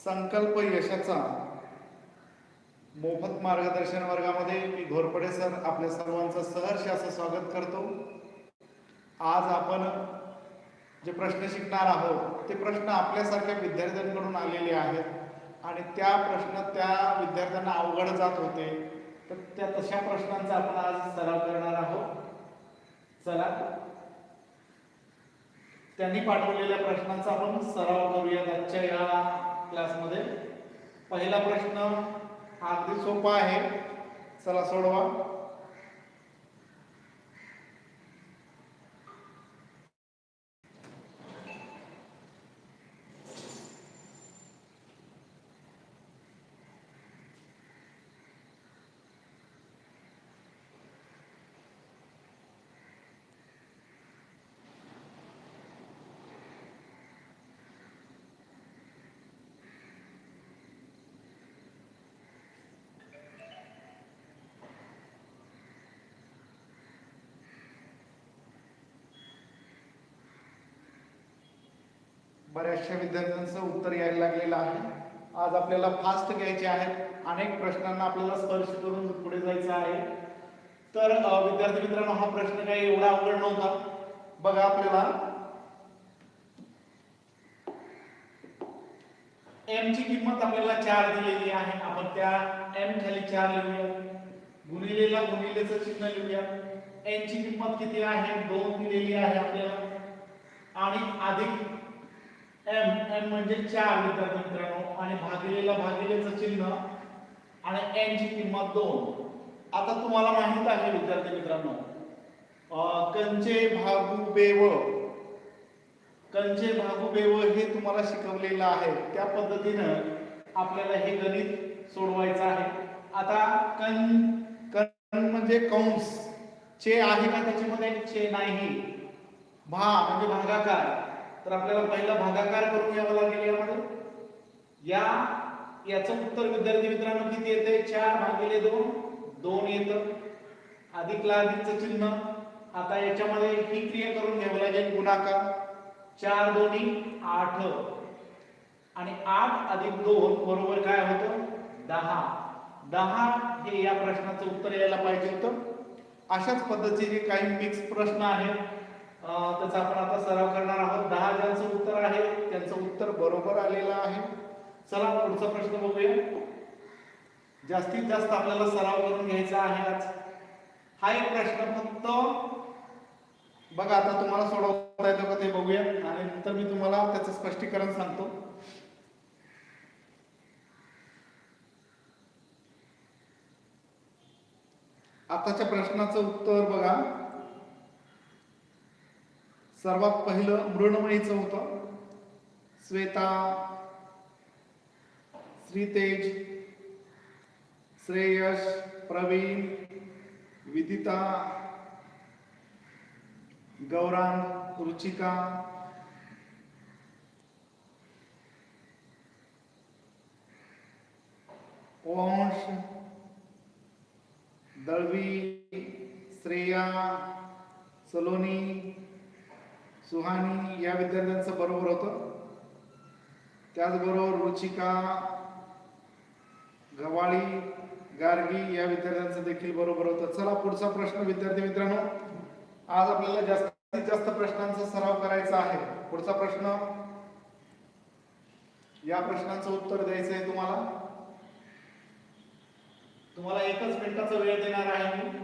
संकल्प यशाचा मोफत मार्गदर्शन वर्गामध्ये मी घोरपडे सर आपल्या सर्वांचं सहर्ष असं स्वागत करतो। आज आपण जे प्रश्न शिकणार आहोत ते प्रश्न आपल्यासारख्या विद्यार्थ्यांकडून आलेले आहेत आणि त्या प्रश्न त्या विद्यार्थ्यांना अवघड जात होते, तर त्या तशा प्रश्नांचा आपण आज सराव करणार आहोत। चला त्यांनी पाठवलेल्या प्रश्नांचा आपण सराव करूया आजच्या या क्लासमध्ये। पहिला प्रश्न अगदी सोपा आहे, चला सोडवा। बऱ्याचशा विद्यार्थ्यांचं उत्तर यायला लागलेलं आहे। आज आपल्याला फास्ट घ्यायचे आहेत, अनेक प्रश्नांना आपल्याला स्पर्श करून पुढे जायचं आहे। तर विद्यार्थी मित्रांनो, हा प्रश्न काही एवढा अवघड नव्हता। बघा, आपल्याला m ची किंमत आपल्याला 4 दिलेली आहे। आपण त्या m खाली 4 लिहूया, गुणिलेला गुणिलेचं चिन्ह लिहूया। n ची किंमत किती आहे? 2 दिलेली आहे आपल्याला, आणि अधिक m म्हणजे 4 विद्यार्थी मित्रांनो, आणि भागिलेला भागिलेचं चिन्ह आणि n ची किंमत 2। आता तुम्हाला माहित आहे विद्यार्थी मित्रांनो, कंचे भागू बेव, कंचे भागू बेव हे तुम्हाला शिकवलेलं आहे। त्या पद्धतीनं आपल्याला हे गणित सोडवायचं आहे। आता कण म्हणजे कंस, चे आहे का त्याच्यामध्ये? चे नाही। भा म्हणजे भागाकार, तर आपल्याला पहिला भागाकार करून घ्यावा लागेल। याचं उत्तर विद्यार्थी मित्रांनो किती येते? 4 भागिले 2, 2 येतं, अधिकला अधिकचं चिन्ह। आता याच्यामध्ये ही क्रिया करून घ्यावी लागेल, गुणाकार। 4 दोन्ही 8, आणि 8 अधिक 2 बरोबर काय होतं? 10। 10 हे या प्रश्नाचं उत्तर यायला पाहिजे होतं। अशाच पद्धतीचे काही मिक्स प्रश्न आहेत, त्याचा आपण आता सराव करणार आहोत। 10 ज्यांचं उत्तर आहे त्यांचं उत्तर बरोबर आलेलं आहे। चला पुढचा प्रश्न बघूया। जास्तीत जास्त आपल्याला सराव करून घ्यायचा आहे आज। हा एक प्रश्न फक्त बघा, आता तुम्हाला सोडवता येतो का ते बघूया, आणि नंतर मी तुम्हाला त्याचं स्पष्टीकरण सांगतो। आताच्या प्रश्नाचं उत्तर बघा, सर्वात पहिलं मृण्मयीचं होतं। श्वेता, श्रीतेज, श्रेयश, प्रवीण, विदिता, गौरांग, रुचिका, वंश, दळवी, श्रेया, सलोनी, सुहानी या विद्यार्थ्यांचं बरोबर होतं। त्याचबरोबर रुचिका, गवाळी, गार्गी या विद्यार्थ्यांचं देखील बरोबर होतं। चला पुढचा प्रश्न विद्यार्थी मित्रांनो, आज आपल्याला जास्तीत जास्त प्रश्नांचा सराव करायचा आहे। पुढचा प्रश्न, या प्रश्नाचं उत्तर द्यायचं आहे तुम्हाला। तुम्हाला 1 मिनिटाचा वेळ देणार आहे मी।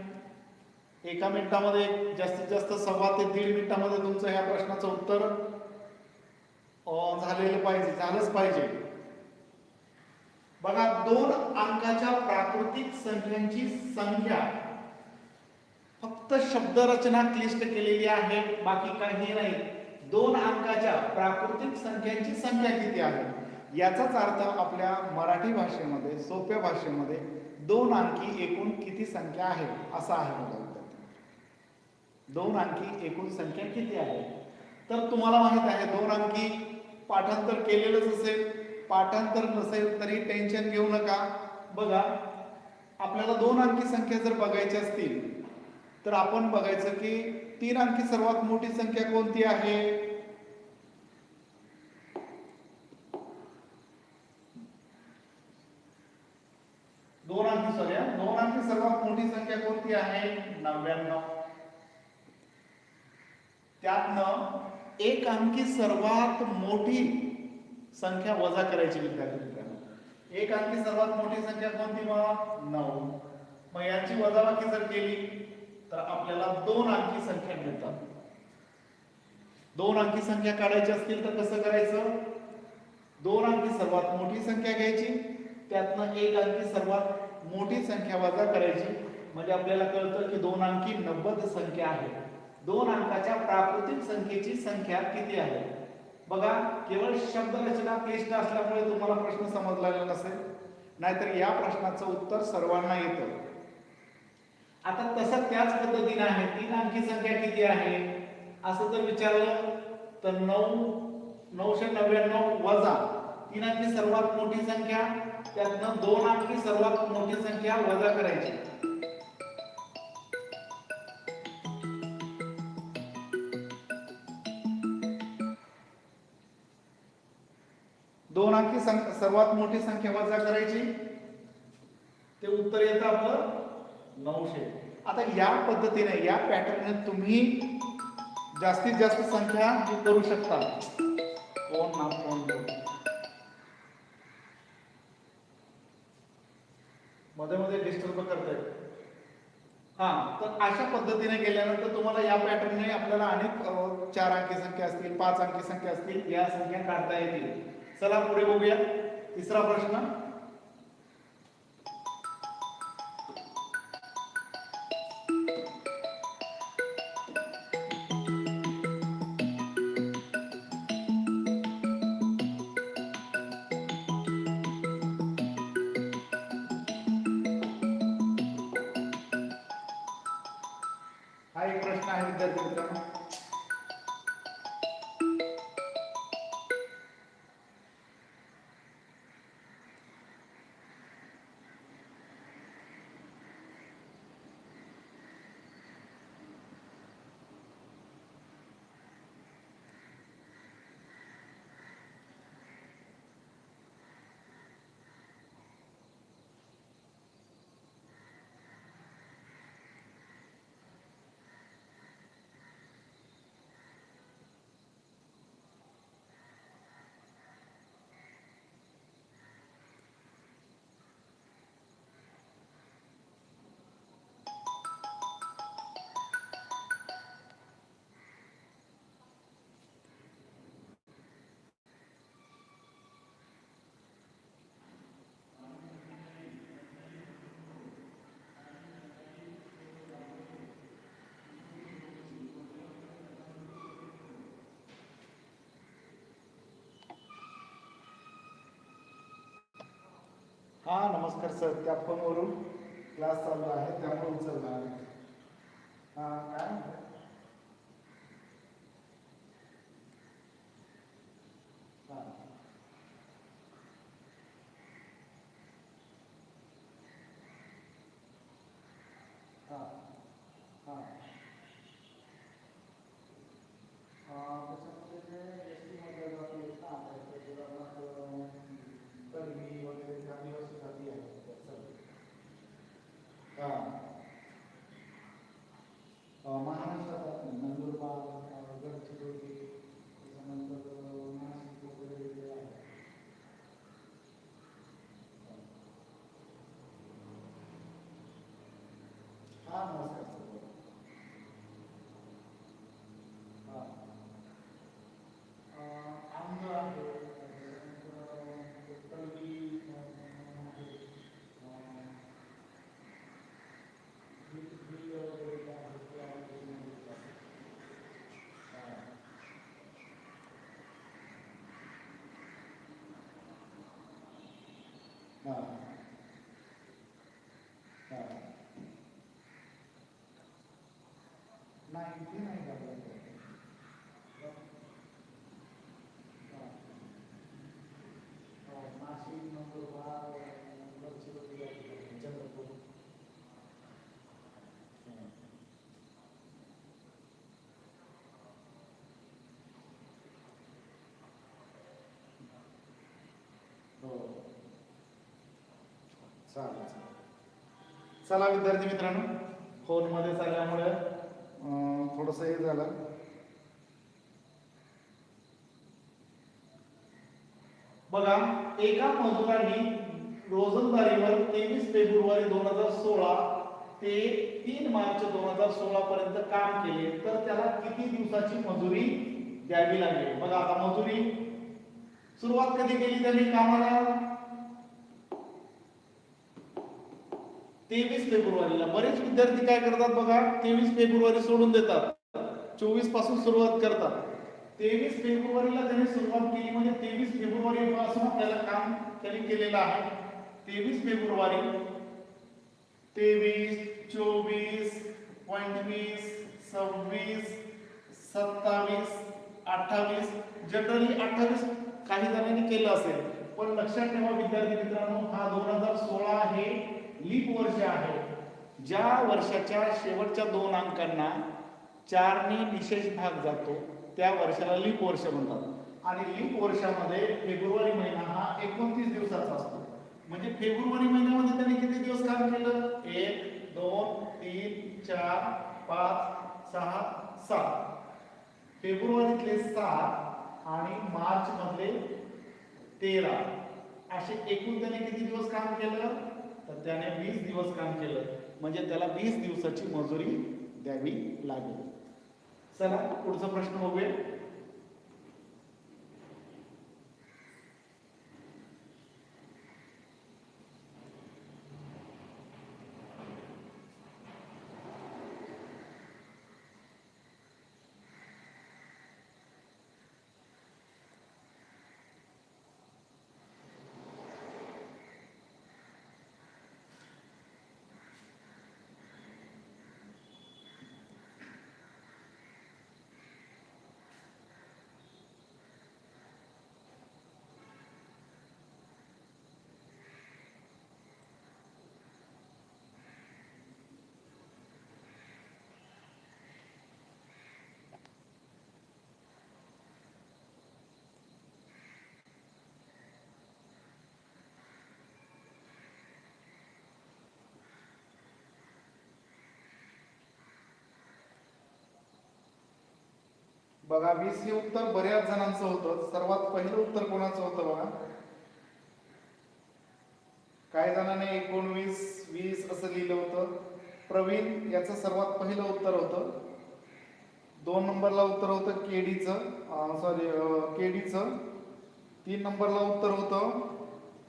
1 मिनिटामध्ये जास्तीत जास्त 1.25 ते 1.5 मिनिटामध्ये तुमचं ह्या प्रश्नाचं उत्तर झालंच पाहिजे। बघा, 2 अंकाच्या प्राकृतिक संख्यांची संख्या, फक्त शब्दरचना क्लिष्ट केलेली आहे, बाकी काही नाही। 2 अंकाच्या प्राकृतिक संख्यांची संख्या किती आहे याचाच अर्थ आपल्या मराठी भाषेमध्ये, सोप्या भाषेमध्ये 2 अंकी एकूण किती संख्या आहे असा आहे। बघा, 2 अंकी एकूण संख्या किती आहे? तर तुम्हाला माहित आहे 2 अंकी पाठांतर केलेलंच असेल, पाठांतर नसेल तरी टेन्शन घेऊ नका। बघा, आपल्याला 2 अंकी संख्या जर बघायची असतील तर आपण बघायचं की 3 अंकी सर्वात मोठी संख्या कोणती आहे? मोठी संख्या कोणती आहे? 99. त्यातनं एक अंकी सर्वात मोठी संख्या वजा करायची विद्यार्थी मित्रांनो. एक अंकी सर्वात मोठी संख्या कोणती मग? 9. मग याची वजाबाकी जर केली तर आपल्याला 2 अंकी संख्या मिळतात. 2 अंकी संख्या काढायची असतील तर कसं करायचं? 2 अंकी सर्वात मोठी संख्या घ्यायची, त्यातनं एक अंकी सर्वात मोठी संख्या वजा करायची, म्हणजे आपल्याला कळतं की 2 अंकी 90 संख्या आहे. 2 अंकाच्या प्राकृतिक संख्येची संख्या किती आहे? बघा, केवळ शब्दरचना क्लिष्ट असल्यामुळे तुम्हाला प्रश्न समजलेला नसेल, नाहीतर या प्रश्नाचं उत्तर सर्वांना येतं. आता तसं त्याच पद्धतीने आहे, 3 अंकी संख्या किती आहे असं जर विचारलं तर 999 वजा 3 अंकी सर्वात मोठी संख्या, त्यातनं 2 अंकी सर्वात मोठी संख्या वजा करायची. दोन अंकी सर्वात मोठी संख्या वजा करायची, ते उत्तर येतं आपलं 900. आता या पद्धतीने, या पॅटर्नने तुम्ही जास्तीत जास्त संख्या करू शकता. मध्ये मध्ये डिस्टर्ब करताय. तर अशा पद्धतीने गेल्यानंतर तुम्हाला या पॅटर्नने आपल्याला अनेक 4 अंकी संख्या असतील, 5 अंकी संख्या असतील, या संख्या काढता येतील. चला पुढे बघूया. तिसरा प्रश्न. हा एक प्रश्न आहे विद्यार्थी मित्रांनो. नमस्कार सर, त्या फोनवरून क्लास चालू आहे त्यामुळे उचलला. काय? महाराष्ट्रात नंदुरबार, गडचिरोली, त्याच्यानंतर नाशिक वगैरे आहे. नमस्कार सर. आंध्र आहे, नाही ते नाही झालं. नाशिक, नंदुरबार, गडचिरोली, चंद्रपूर. हो, चालेल. चला विद्यार्थी मित्रांनो, फोन मध्ये चालल्यामुळे थोडंसं हे झालं. बघा, एका मजुरांनी रोजंदारीवर 23 फेब्रुवारी 2016 ते 3 मार्च 2016 पर्यंत काम केले तर त्याला किती दिवसाची मजुरी द्यावी लागेल? बघा, आता मजुरी सुरुवात कधी केली त्यांनी कामाला? 23 फेब्रुवारीला. बरेच विद्यार्थी काय करतात बघा, 23 फेब्रुवारी सोडून देतात, 24 पासून सुरुवात करतात. 23 फेब्रुवारीला त्यांनी सुरुवात केली म्हणजे 23 फेब्रुवारी पासून आपल्याला काम त्यांनी केलेलं आहे. 23 फेब्रुवारी, 23, 24, 25, 26, 27, 28. जनरली 28 काही जणांनी केलं असेल, पण लक्षात ठेवा विद्यार्थी मित्रांनो, हा 2016 हे लीप वर्ष आहे. ज्या वर्षाच्या शेवटच्या 2 अंकांना 4 ने निशेष भाग जातो त्या वर्षाला लीप वर्ष म्हणतात. आणि लीप वर्षामध्ये फेब्रुवारी महिना हा 29 दिवसाचा असतो. म्हणजे फेब्रुवारी महिन्यामध्ये त्यांनी किती दिवस काम केलं? 1, 2, 3, 4, 5, 6, 7. फेब्रुवारीतले 7 आणि मार्च मधले 13 असे एकूण त्याने किती दिवस काम केलं? तर त्याने 20 दिवस काम केलं. म्हणजे त्याला 20 दिवसाची मजुरी द्यावी लागेल. चला पुढचा प्रश्न बघूया. बघा, 20 हे उत्तर बऱ्याच जणांचं होतं. सर्वात पहिलं उत्तर कोणाचं होतं बघा? काही जणांनी 19, 20 असं लिहिलं होतं. प्रवीण याचं सर्वात पहिलं उत्तर होतं. 2 नंबरला उत्तर होतं केडीचं, केडीचं. 3 नंबरला उत्तर होतं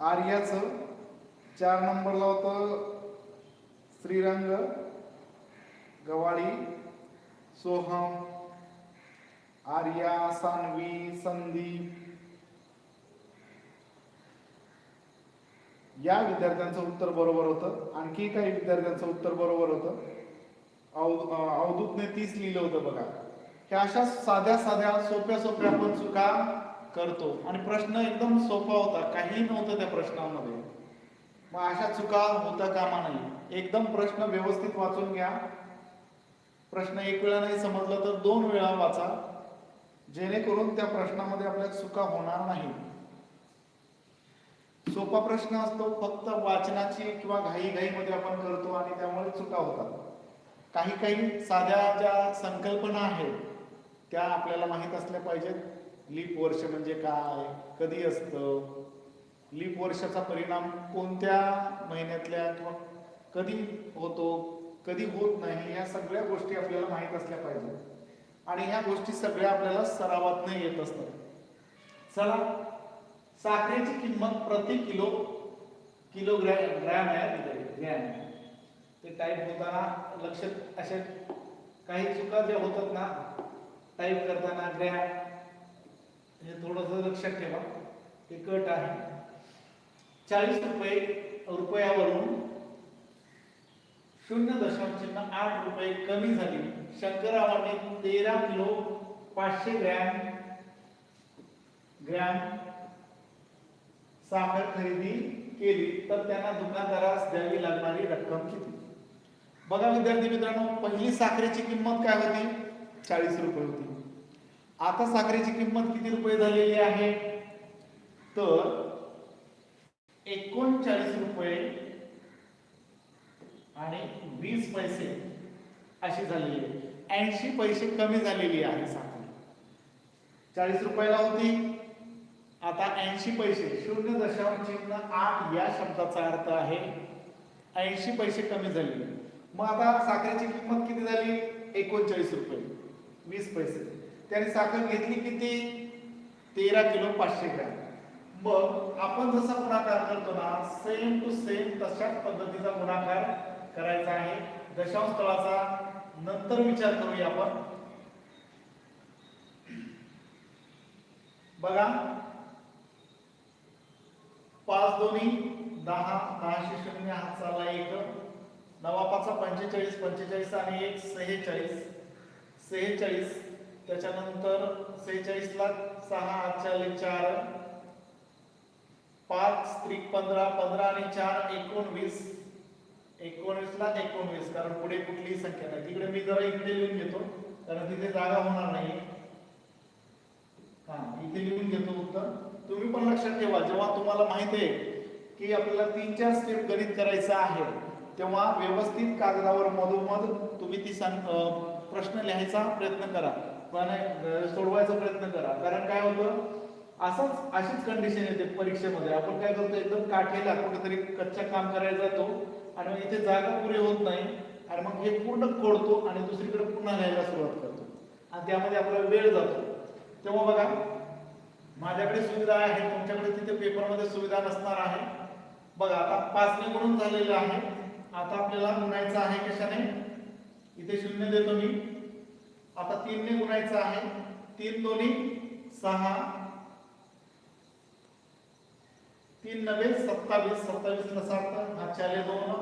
आर्याचं. 4 नंबरला होतं श्रीरंग, गवाळी, सोहम, आर्या, सानवी, संदीप या विद्यार्थ्यांचं उत्तर बरोबर होतं. आणखी काही विद्यार्थ्यांचं उत्तर बरोबर होतं. अवधूतने 30 लिहिलं होतं बघा. ह्या अशा साध्या साध्या सोप्या सोप्या आपण चुका करतो आणि प्रश्न एकदम सोपा होता, काही नव्हतं त्या प्रश्नामध्ये. मग अशा चुका होता कामा नये. एकदम प्रश्न व्यवस्थित वाचून घ्या. प्रश्न एक वेळा नाही समजला तर 2 वेळा वाचा, जेणेकरून त्या प्रश्नामध्ये आपल्याला चुका होणार नाही. सोपा प्रश्न असतो, फक्त वाचनाची किंवा घाईमध्ये आपण करतो आणि त्यामुळे चुका होतात. काही काही साध्या ज्या संकल्पना आहेत त्या आपल्याला माहीत असल्या पाहिजेत. लीप वर्ष म्हणजे काय, कधी असतं, लीप वर्षाचा परिणाम कोणत्या महिन्यातल्या किंवा कधी होतो, कधी होत नाही, या सगळ्या गोष्टी आपल्याला माहीत असल्या पाहिजेत. आणि ह्या गोष्टी सगळ्या आपल्याला सरावात नाही येत असतात. चला, साखरेची किंमत प्रति किलोग्रॅम आहे, ग्रॅम. ते टाईप होताना लक्षात अशा काही चुका ज्या होतात ना टाईप करताना, ग्रॅम हे थोडंसं लक्षात ठेवा. हे कट आहे. 40 रुपयावरून 0.8 रुपये कमी झाली. शंकररावांनी 13 किलो 500 ग्रॅम साखर खरेदी केली तर त्यांना दुकानदारास द्यावी लागणारी रक्कम किती? बघा विद्यार्थी मित्रांनो, पहिली साखरेची किंमत काय होती? 40 रुपये होती. आता साखरेची किंमत किती रुपये झालेली आहे? तर 39 रुपये आणि 20 पैसे अशी झालेली आहे. 80 पैसे कमी झालेली आहे साखर. 40 रुपयाला होती, आता 80 पैसे. 0.8 या शब्दाचा अर्थ आहे 80 पैसे कमी झाले. मग आता साखरेची किंमत किती झाली? 39 रुपये 20 पैसे. त्याने साखर घेतली किती? 13 किलो 500 ग्रॅम. मग आपण जसा गुणाकार करतो ना, सेम टू सेम तशाच पद्धतीचा गुणाकार करायचा आहे. दशांश तळाचा नंतर विचार करूया आपण. बघा, 5 दोन्ही 10, 10 शून्य हाताला 1, 9 5 45, 45 आणि 1 46, 46. त्याच्यानंतर 46 ला 6 हातच्या 4, 5 त्रिक 15, 15 आणि 4 19, 19 ला 19. कारण पुढे कुठलीही संख्या नाही. तिकडे मी जरा इकडे लिहून घेतो कारण तिथे जागा होणार नाही. इथे लिहून घेतो उत्तर. तुम्ही पण लक्षात ठेवा, जेव्हा तुम्हाला माहिती आहे की आपल्याला 3-4 स्टेप गणित करायचं आहे तेव्हा व्यवस्थित कागदावर मधोमध तुम्ही ती प्रश्न लिहायचा प्रयत्न करा, सोडवायचा प्रयत्न करा. कारण काय होतं, अशीच कंडिशन येते परीक्षेमध्ये. आपण काय करतो, एकदम काठीला कुठेतरी कच्चा काम करायला जातो आणि इथे जागा पुरे होत नाही आणि मग हे पूर्ण खोडतो आणि दुसरीकडे पुन्हा लिहायला सुरुवात करतो आणि त्यामध्ये आपला वेळ जातो. तेव्हा बघा, माझ्याकडे सुविधा आहे, तुमच्याकडे तिथे पेपरमध्ये सुविधा नसणार आहे. बघा, आता 5 ने गुणून झालेलं आहे. आता आपल्याला गुणायचं आहे कशाने? इथे 0 देतो मी. आता 3 ने गुणायचं आहे. 3 दोन्ही 6, 3 नवे 27, 27 ला 7 हातच्याले 2,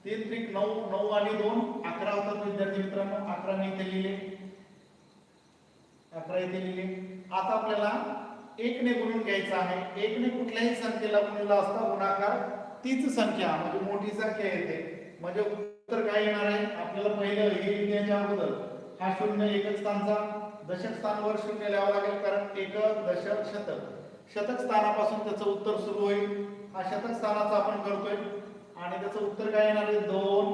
3 त्रिक 9, 9 आणि 2 11 होतात विद्यार्थी मित्रांनो. 11 ने इथे लिहिले, 11 इथे लिहिले. आता आपल्याला 1 ने गुणून घ्यायचं आहे. 1 ने कुठल्याही संख्येला गुणला असता गुणाकार तीच संख्या म्हणजे मोठी संख्या येते. म्हणजे उत्तर काय येणार आहे आपल्याला? पहिलं हे लिहिण्याच्या अगोदर हा 0 एकक स्थानचा, दशक स्थानावर 0 लिहावं लागेल कारण एकक, दशक, शतक. शतक स्थानापासून त्याचं उत्तर सुरू होईल. हा शतक स्थानाचा आपण करतोय आणि त्याचं उत्तर काय येणार आहे? 2,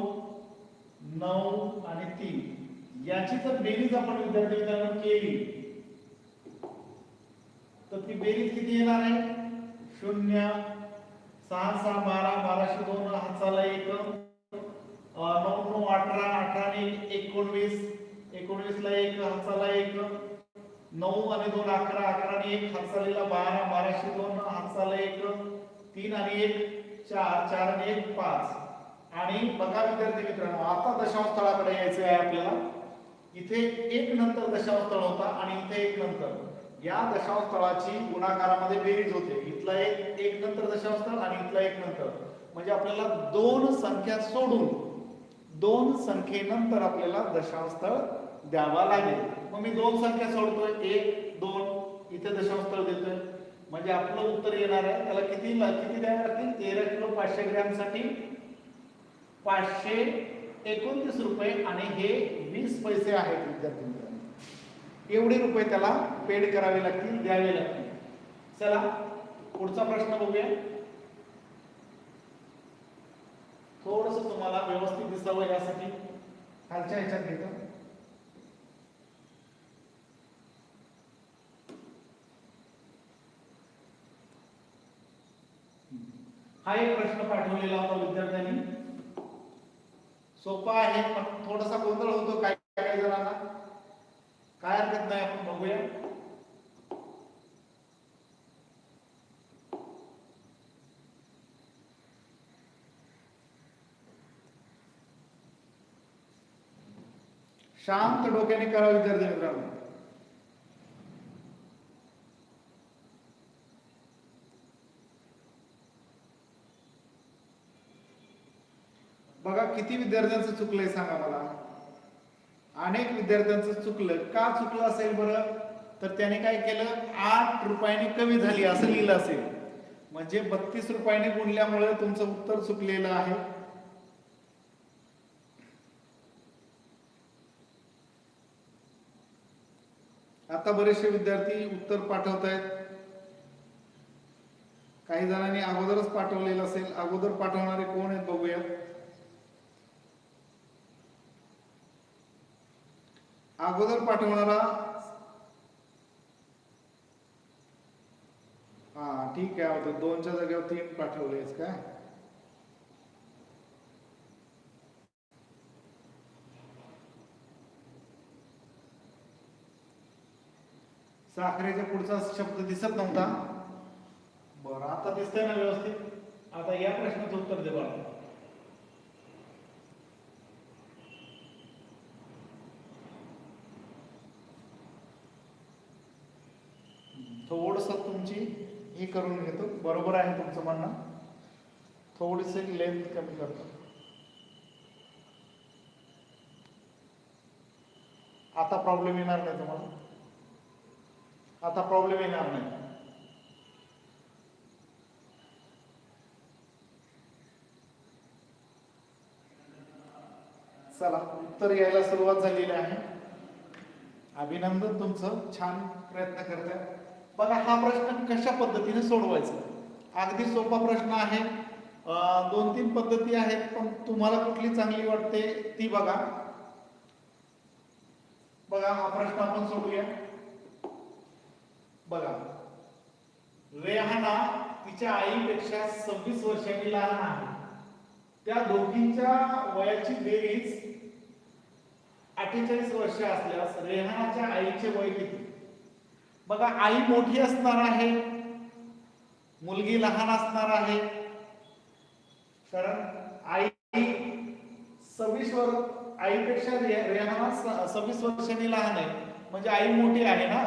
9 आणि 3. याची जर बेरीज आपण विद्यार्थी मित्रांनो केली तर ती बेरीज किती येणार आहे? 0, 6 6 12, 12 2 हाताला 1, 9 9 18, 18 आणि 19, 19 ला 1 हाताला 1, 9 आणि 2 11, 11 आणि 1 हातचालीला 12, 12 2 हातचाला 1, 3 आणि 1 4, 4 आणि 1 5. आणि बघा विद्यार्थी मित्रांनो, आता दशांश तळाकडे यायचं आहे आपल्याला. इथे 1 नंतर दशांश तळ होता आणि इथे 1 नंतर. या दशांश तळाची गुणाकारामध्ये बेरीज होते. इथला 1 नंतर दशांश तळ आणि इथला 1 नंतर. म्हणजे आपल्याला 2 संख्या सोडून 2 संख्येनंतर आपल्याला दशांश तळ द्यावा लागेल. मग मी 2 संख्या सोडतोय, 1 2, इथे दशांश तळ देतोय. म्हणजे आपलं उत्तर येणार आहे. त्याला किती द्यावे लागतील? 13 किलो 500 ग्रॅम साठी 529 रुपये आणि हे 20 पैसे आहेत विद्यार्थी मित्रांनो. एवढे रुपये त्याला पेड करावे लागतील, द्यावे लागतील. चला पुढचा प्रश्न बघूया. थोडस तुम्हाला व्यवस्थित दिसावं यासाठी खालच्या ह्याच्यात घेतो. हा एक प्रश्न पाठवलेला होता विद्यार्थ्यांनी. सोपा आहे पण थोडासा गोंधळ होतो काही काही जणांना. काय हरकत नाही, आपण बघूया. शांत डोक्याने करा विद्यार्थी मित्रांनो. बघा किती विद्यार्थ्यांचं चुकलंय सांगा मला. अनेक विद्यार्थ्यांचं चुकलं. का चुकलं असेल बरं? तर त्याने काय केलं, 8 रुपयाने कमी झाली असं लिहिलं असेल. म्हणजे 32 रुपयाने गुणल्यामुळे तुमचं उत्तर चुकलेलं आहे. आता बरेचसे विद्यार्थी उत्तर पाठवत आहेत. काही जणांनी अगोदरच पाठवलेलं असेल. अगोदर पाठवणारे कोण आहेत बघूया. अगोदर पाठवणारा, हा ठीक आहे, होतं 2च्या जागेवर 3 पाठवलेस काय? साखरेच्या पुढचा शब्द दिसत नव्हता. बरं, आता दिसतंय ना व्यवस्थित? आता या प्रश्नाचं उत्तर दे बघा. थोडस तुमची हे करून घेतो. बरोबर आहे तुमचं म्हणणं, थोडीशी लेंथ कमी करतो. आता प्रॉब्लेम येणार नाही तुम्हाला, आता प्रॉब्लेम येणार नाही. चला, उत्तर यायला सुरुवात झालेली आहे. अभिनंदन तुमचं, छान प्रयत्न करताय. बघा, हा प्रश्न कशा पद्धतीने सोडवायचा, अगदी सोपा प्रश्न आहे. 2-3 पद्धती आहेत, पण तुम्हाला कुठली चांगली वाटते ती बघा. बघा, हा प्रश्न आपण सोडूया. बघा, रेहाना तिच्या आईपेक्षा 26 वर्षांनी लहान आहे. त्या दोघींच्या वयाची बेरीज 48 वर्ष असल्यास रेहानाच्या आईचे वय किती? बघा, आई मोठी असणार आहे, मुलगी लहान असणार आहे. कारण आई 26 वर्ष, आईपेक्षा रेहाना 26 वर्षांनी लहान आहे, म्हणजे आई मोठी आहे ना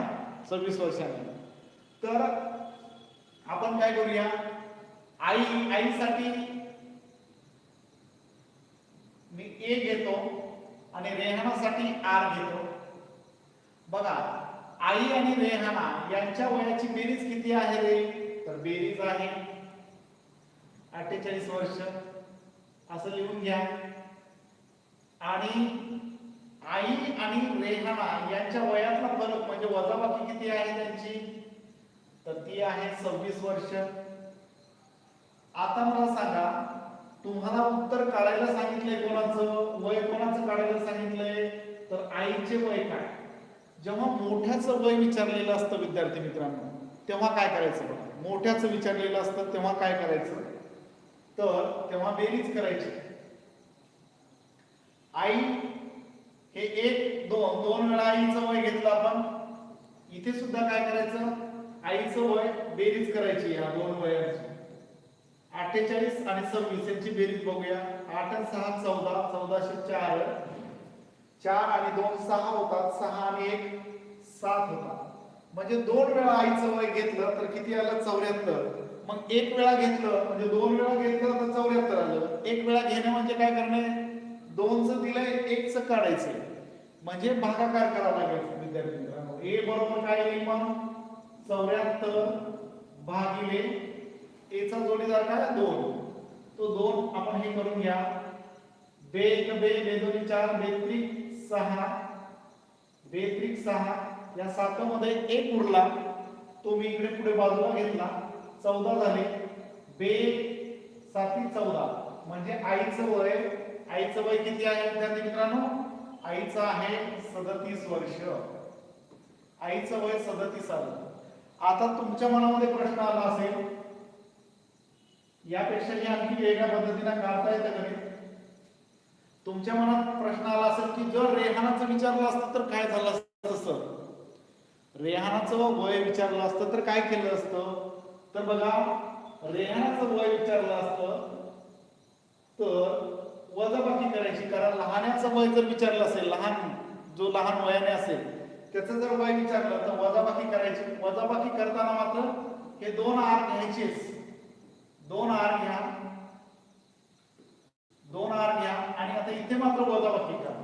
26 वर्षांनी. तर आपण काय करूया, आईसाठी मी ए घेतो आणि रेहानासाठी आर घेतो. बघा, आई आणि रेहाना यांच्या वयाची बेरीज किती आहे रे? तर बेरीज आहे 48 वर्ष, असं लिहून घ्या. आणि आई आणि रेहाना यांच्या वयातला फरक म्हणजे वजाबाकी किती आहे त्यांची? तर ती आहे 26 वर्ष. आता मला सांगा, तुम्हाला उत्तर काढायला सांगितलंय कोणाचं वय, कोणाचं काढायला सांगितलंय? तर आईचे वय काय? जेव्हा मोठ्याचं वय विचारलेलं असतं विद्यार्थी मित्रांनो, तेव्हा काय करायचं? बघा, मोठ्याचं विचारलेलं असतं तेव्हा काय करायचं? तर तेव्हा बेरीज करायची. आई हे 1 2 वेळा आईचं वय घेतलं आपण. इथे सुद्धा काय करायचं? आईचं वय बेरीज करायची या 2 वयांची. 48 आणि 26 यांची बेरीज बघूया. 8 आणि 6 14, 1404. 4 आणि 2 6 होतात, 6 आणि 1 7 होतात. म्हणजे 2 वेळा आईचं वय घेतलं तर किती आलं? 74. मग 1 वेळा घेतलं म्हणजे 2 वेळा घेतलं तर 74 आलं. 1 वेळा घेणं म्हणजे काय करणे? 2चं दिलंय, 1चं काढायचं, म्हणजे भागाकार करावा लागेल विद्यार्थी मित्रांनो. ए बरोबर काय येईल मग? 74 भागिले एचा जोडीदार काय? 2. तो 2 आपण हे करून घ्या. बे 1 बे, बे 2 4, बे 3 6, बे 3 6. या 7 मध्ये 1 उरला, तो मी इकडे पुढे बाजूला घेतला. 14 झाले. बे 7 14, म्हणजे आईचं वय किती आहे विद्यार्थी मित्रांनो? आईचं आहे 37 वर्ष. आईचं वय 37 आलं. आता तुमच्या मनामध्ये प्रश्न आला असेल, यापेक्षाही आणखी वेगळ्या पद्धतीने काढता येतं का? तुमच्या मनात प्रश्न आला असेल की जर रेहानाचं विचारलं असतं तर काय झालं असतं? सर, रेहानाचं वय विचारलं असतं तर काय केलं असतं? तर बघा, रेहानाचं वय विचारलं असतं तर वजाबाकी करायची. कारण लहानाचं वय जर विचारलं असेल, जो लहान वयाने असेल त्याचं जर वय विचारलं तर वजाबाकी करायची. वजाबाकी करताना मात्र हे 2 आर घ्यायचेच. 2 आर घ्या, 2 आर घ्या आणि आता इथे मात्र वजाबाकी करा.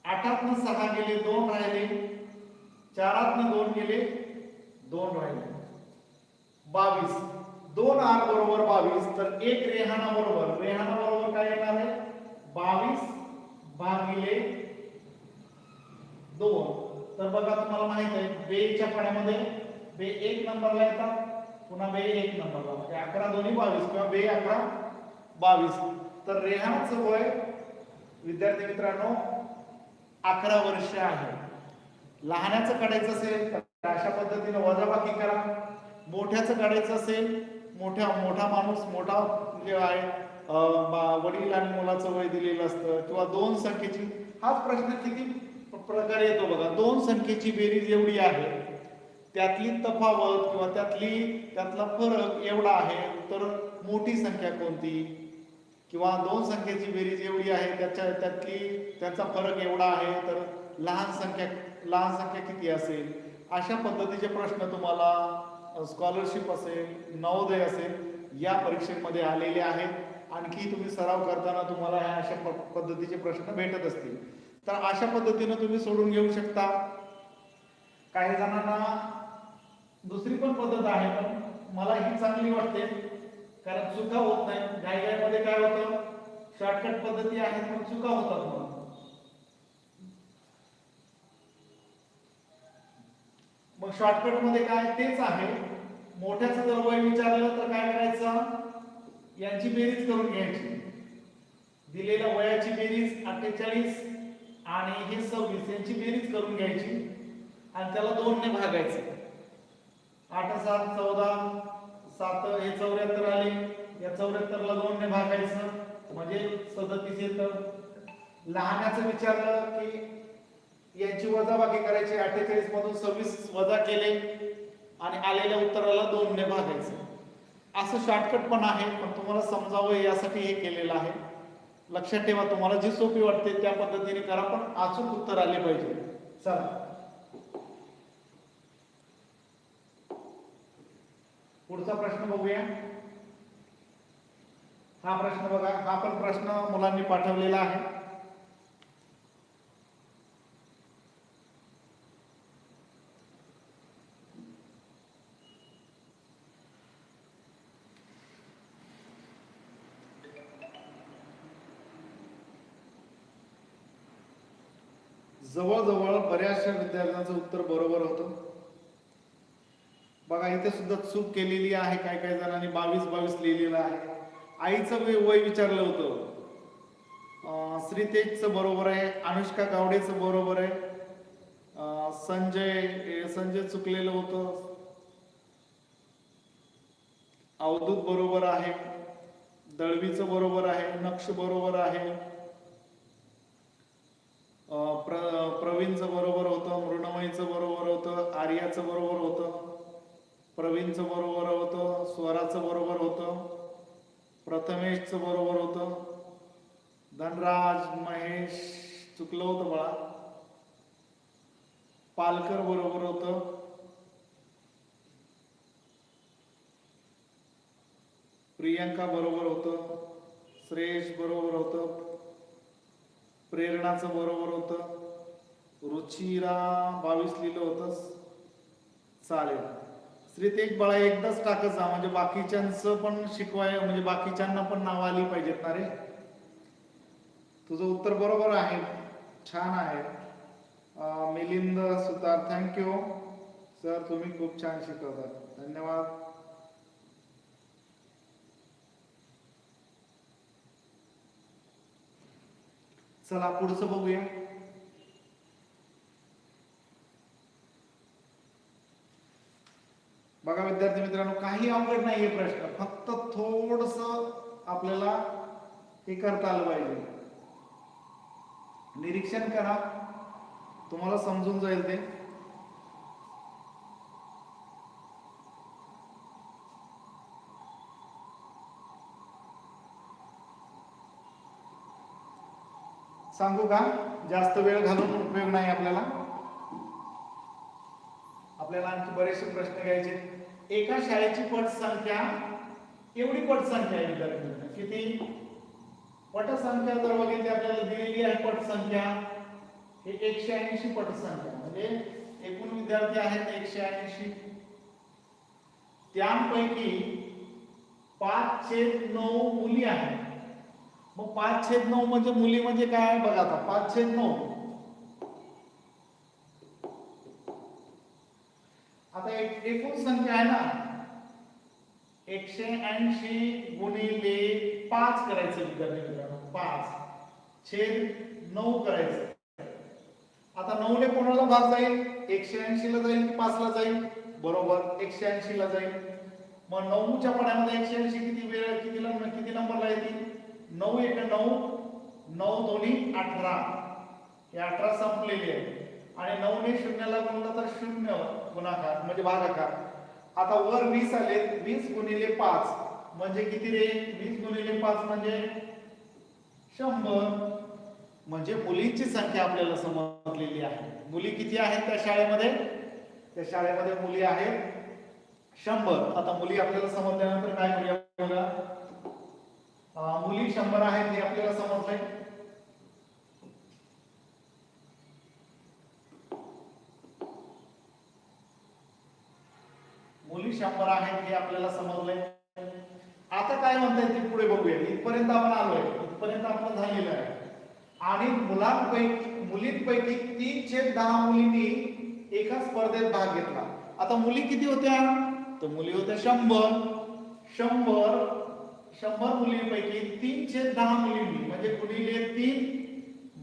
8तनं 6 गेले, 2 राहिले. 4तनं 2 गेले, 2 राहिले. 22. 2 आर बरोबर 22. तर 1 रेहाना बरोबर काय येणार आहे? 22 भागिले 2. तर बघा, तुम्हाला माहित आहे बेच्या पाड्यामध्ये बे 1 नंबरला येतात, पुन्हा बे 1 नंबरला, म्हणजे 11 दोन्ही 22 किंवा बे 11 22. तर रेहानाचं वय विद्यार्थी मित्रांनो 11 वर्ष आहे. लहानाचं काढायचं असेल तर अशा पद्धतीने वजाबाकी करा. मोठ्याचं काढायचं असेल, मोठा माणूस मोठा जे आहे वडील आणि मुलाचं वय दिलेलं असतं, किंवा दोन संख्येची, हाच प्रश्न किती प्रकारे येतो बघा. दोन संख्येची बेरीज एवढी आहे, त्यातली तफावत किंवा त्यातला फरक एवढा आहे, तर मोठी संख्या कोणती? किंवा दोन संख्येची बेरीज एवढी आहे, त्याचा फरक एवढा आहे, तर लहान संख्या किती असेल? अशा पद्धतीचे प्रश्न तुम्हाला स्कॉलरशिप असेल, नवोदय असेल, या परीक्षेमध्ये आलेले आहेत. आणखी तुम्ही सराव करताना तुम्हाला ह्या अशा पद्धतीचे प्रश्न भेटत असतील, तर अशा पद्धतीने तुम्ही सोडून घेऊ शकता. काही जणांना दुसरी पण पद्धत आहे, पण मला ही चांगली वाटते, कारण चुका होत नाही. घाईघाईमध्ये काय होतं, शॉर्टकट पद्धती आहेत पण चुका होतात. मग शॉर्टकट मध्ये काय, तेच आहे. मोठ्याचं जर वय विचारलं तर काय करायचं, यांची बेरीज करून घ्यायची. दिलेल्या वयाची बेरीज 48 आणि हे 26, यांची बेरीज करून घ्यायची आणि त्याला 2 ने भागायचं. 8 7 14, 7 हे 74 आले, या 74 ला 2 ने भागायचं म्हणजे 37 येतं. लहानाचं विचारलं की यांची वजाबाकी करायची. 48 मधून 26 वजा केले आणि आलेल्या उत्तराला 2 ने भागायचं. असं शॉर्टकट पण आहे, पण तुम्हाला समजावं यासाठी हे केलेलं आहे. लक्षात ठेवा, तुम्हाला जी सोपी वाटते त्या पद्धतीने करा, पण अचूक उत्तर आले पाहिजे. चला पुढचा प्रश्न बघूया. हा प्रश्न बघा, हा पण प्रश्न मुलांनी पाठवलेला आहे. जवळजवळ बऱ्याचशा विद्यार्थ्यांचं उत्तर बरोबर होतं. बघा इथे सुद्धा चूक केलेली आहे. काही जणांनी 22 लिहिलेलं आहे. आईचं वय विचारलं होतं. श्रीतेजचं बरोबर आहे. अनुष्का गावडेचं बरोबर आहे. संजय चुकलेलं होतं. अवधूत बरोबर आहे. दळवीचं बरोबर आहे. नक्ष बरोबर आहे. प्रवीणचं बरोबर होतं. मृणमयीचं बरोबर होतं. आर्याचं बरोबर होतं. प्रवीणचं बरोबर होतं. स्वराचं बरोबर होतं. प्रथमेशचं बरोबर होतं. धनराज महेश चुकलं होतं बाळा. पालकर बरोबर होतं. प्रियंका बरोबर होतं. श्रेयश बरोबर होतं. प्रेरणाचं बरोबर होतं. रुचिरा 22 लिहिलं होतं. चालेल. श्रीतेज बाळा एकदाच टाकत जा, म्हणजे बाकीच्यांचं पण शिकवाय, म्हणजे बाकीच्यांना पण नाव आली पाहिजेत ना रे. तुझं उत्तर बरोबर आहे, छान आहे. मिलिंद सुतार, थँक्यू सर, तुम्ही खूप छान शिकवता, धन्यवाद. चला पुढचं बघूया. बघा विद्यार्थी मित्रांनो, काही अवघड नाहीये प्रश्न, फक्त थोडस आपल्याला हे करता आलं पाहिजे. निरीक्षण करा, तुम्हाला समजून जाईल ते. सांगू का, जास्त वेळ घालून उपयोग नाही आपल्याला. आपल्याला आणखी बरेचसे प्रश्न घ्यायचे. एका शाळेची पटसंख्या, एवढी पटसंख्या आहे विद्यार्थी, किती पटसंख्या जर बघितली आपल्याला दिलेली आहे पटसंख्या, हे 180 पटसंख्या, म्हणजे एकूण विद्यार्थी आहेत 180. त्यापैकी 5/9 मुली आहेत. मग 5/9 म्हणजे मुली म्हणजे काय बघा आता, 5/9 आता एकूण संख्या आहे ना, 180 गुणिले 5 करायचं विद्यार्थी मित्रांनो, 5/9 करायचं. आता 9 ने कोणाला भाग जाईल? 180 ला जाईल की 5 ला जाईल? बरोबर 180 ला जाईल. मग 9 च्या पाड्यामध्ये 180 किती वेळ किती नंबरला येतील? 9 1 9, 9 दोन्ही 18. हे 18 संपलेली आहे. आणि 9 ने 0 ला गुणलं तर 0 गुणाकार म्हणजे भागाकार. आता वर 20 आले, 20 गुणिले 5 म्हणजे किती रे? 20 गुणिले 5 म्हणजे 100. म्हणजे मुलींची संख्या आपल्याला समजलेली आहे. मुली किती आहेत त्या शाळेमध्ये? त्या शाळेमध्ये मुली आहेत 100. आता मुली आपल्याला समजल्यानंतर काय करूया बघा. मुली 100 आहेत हे आपल्याला समजलंय. मुली 100 आहेत हे आपल्याला समजलंय. आता काय म्हणताय ते पुढे बघूया. इथपर्यंत आपण आलोय, इथपर्यंत आपलं झालेलं आहे. आणि मुलींपैकी 3/10 मुलींनी एका स्पर्धेत भाग घेतला. आता मुली किती होत्या? तर मुली होत्या 100 मुलींपैकी 3/10 मुलींनी म्हणजे गुणिले 3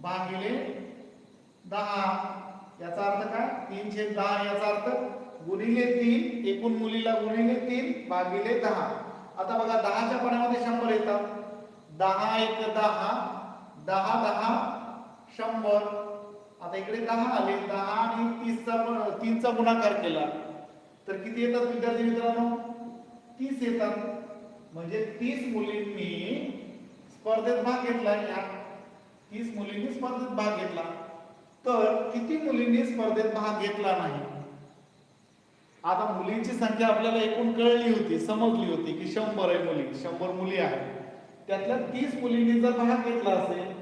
भागिले 10. याचा अर्थ काय? 3/10 याचा अर्थ गुणिले 3, एकूण मुलीला गुणिले 3 भागिले 10. आता बघा 10 च्या पाड्यामध्ये 100 येतात. 10 1 10, 10 10 100. आता इकडे 10 आले. 10 आणि 3 चा गुणाकार केला तर किती येतात विद्यार्थी मित्रांनो? 30 येतात. म्हणजे 30 मुलींनी स्पर्धेत भाग घेतला. या 30 मुलींनी स्पर्धेत भाग घेतला. तर किती मुलींनी स्पर्धेत भाग घेतला नाही? आता मुलींची संख्या आपल्याला एकूण कळली होती, समजली होती की 100 आहे मुली, 100 मुली आहेत. त्यातल्या 30 मुलींनी जर भाग घेतला असेल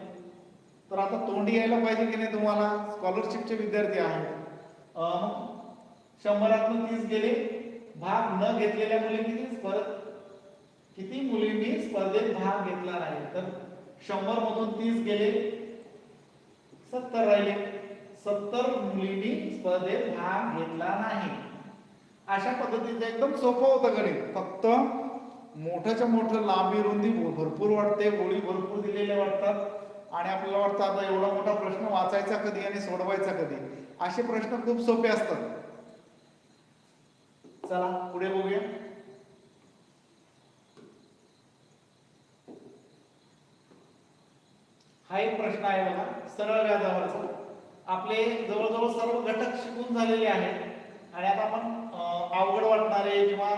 तर आता तोंडी यायला पाहिजे की नाही तुम्हाला? स्कॉलरशिपचे विद्यार्थी आहेत. 100 30 गेले. भाग न घेतलेल्या मुली किती मुलींनी स्पर्धेत भाग घेतला नाही? तर 100 मधून 30 गेले, 70 राहिले. 70 मुलींनी स्पर्धेत भाग घेतला नाही. अशा पद्धतीचं एकदम सोपं होतं गणित. फक्त मोठ्याच्या मोठं लांबी रुंदी भरपूर वाटते, गोळी भरपूर दिलेल्या वाटतात आणि आपल्याला वाटतं आता एवढा मोठा प्रश्न वाचायचा कधी आणि सोडवायचा कधी. असे प्रश्न खूप सोपे असतात. चला पुढे बघूया. हा एक प्रश्न आहे बघा, सरळ व्याजावरचा. आपले जवळजवळ सर्व घटक शिकून झालेले आहेत आणि आता आपण अवघड वाटणारे किंवा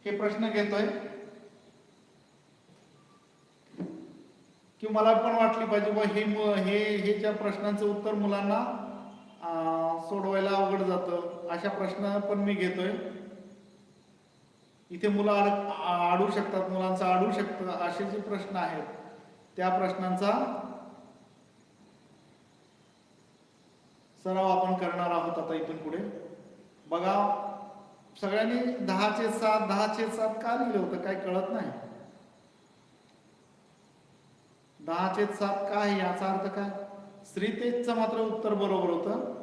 हे प्रश्न घेतोय की मला पण वाटली पाहिजे हे ज्या प्रश्नांचं उत्तर मुलांना सोडवायला अवघड जातं, अशा प्रश्न पण मी घेतोय. इथे मुलं अडू शकतात, मुलांचं अडू शकतं, असे जे प्रश्न आहेत त्या प्रश्नांचा सराव आपण करणार आहोत आता इथून पुढे. बघा सगळ्यांनी 10/7 10/7 का लिहिलं होतं काय कळत नाही. 10/7 का आहे याचा अर्थ काय? श्रीतेजचं मात्र उत्तर बरोबर होतं.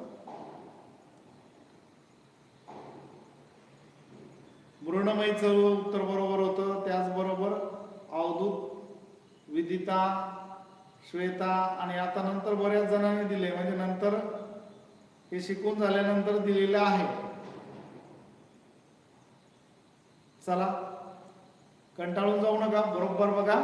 मृण्मयीचं उत्तर बरोबर होतं. त्याचबरोबर अवधूत, विदिता, श्वेता आणि आता नंतर बऱ्याच जणांनी दिले, म्हणजे नंतर हे शिकून झाल्यानंतर दिलेलं आहे. चला कंटाळून जाऊ नका, बरोबर बघा.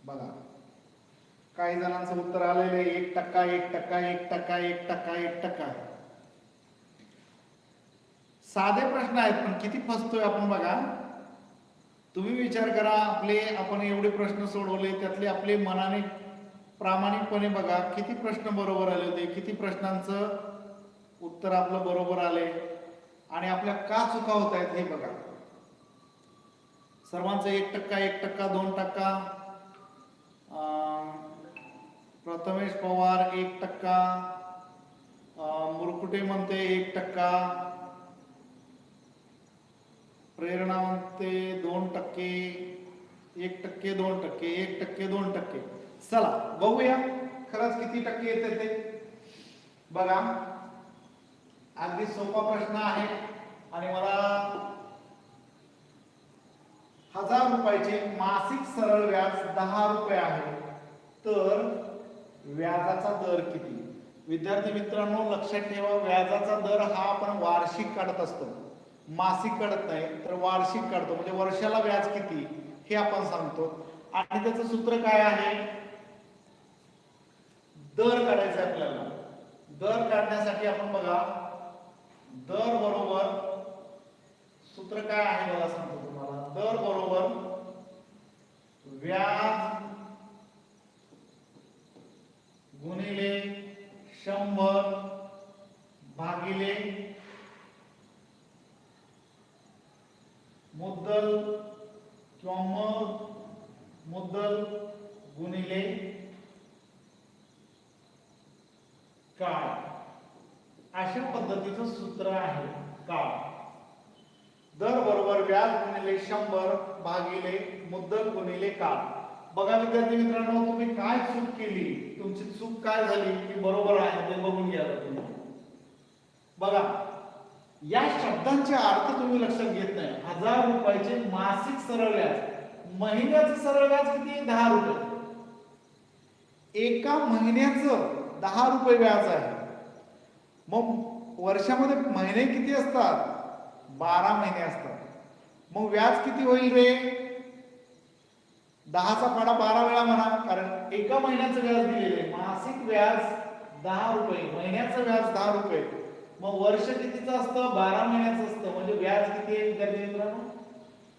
बघा काही जणांचं उत्तर आलेलं आहे 1%, 1%, 1%, 1%, 1%. साधे प्रश्न आहेत पण किती फसतोय आपण बघा. तुम्ही विचार करा, आपण एवढे प्रश्न सोडवले, त्यातले आपले मनाने प्रामाणिकपणे बघा किती प्रश्न बरोबर आले होते, किती प्रश्नांचं उत्तर आपलं बरोबर आले आणि आपल्या का चुका होत आहेत हे बघा. सर्वांचं 1%, 1%, 2%, प्रथमेश पवार 1%, मुरकुटे म्हणते 1%, प्रेरणा म्हणते 2%, 1%, 2%, 1%, 2%. चला बघूया खरंच किती टक्के येते ते. बघा अगदी सोपा प्रश्न आहे आणि मला 1000 रुपयाचे मासिक सरळ व्याज 10 रुपये आहे, तर व्याजाचा दर किती? विद्यार्थी मित्रांनो लक्षात ठेवा, व्याजाचा दर हा आपण वार्षिक काढत असतो, मासिक काढत नाही, तर वार्षिक काढतो. म्हणजे वर्षाला व्याज किती हे आपण सांगतो. आणि त्याचं सूत्र काय आहे? दर काढायचा आपल्याला. दर काढण्यासाठी आपण बघा दर बरोबर सूत्र काय आहे बघा सांगतो तुम्हाला. दर बरोबर व्याज गुणिले 100 भागिले मुद्दल किंवा मग मुद्दल गुणिले काळ, अशा पद्धतीचं सूत्र आहे काळ. दर बरोबर व्याज गुणिले 100 भागिले मुद्दल गुणिले काळ. बघा विद्यार्थी मित्रांनो, तुम्ही काय चूक केली, तुमची चूक काय झाली की बरोबर आहे ते बघून घ्या तुम्ही. बघा या शब्दांचे अर्थ तुम्ही लक्षात घेत नाही. 1000 रुपयाचे मासिक सरळ व्याज, महिन्याचं सरळ व्याज किती? 10 रुपये. एका महिन्याचं 10 रुपये व्याज आहे. मग वर्षामध्ये महिने किती असतात? 12 महिने असतात. मग व्याज किती होईल रे? 10चा पाढा 12 वेळा म्हणा, कारण एका महिन्याचं व्याज दिलेले. मासिक व्याज 10 रुपये, महिन्याचं व्याज 10 रुपये. मग वर्ष कितीचं असतं? 12 महिन्याचं असतं. म्हणजे व्याज किती आहे विद्यार्थी मित्रांनो?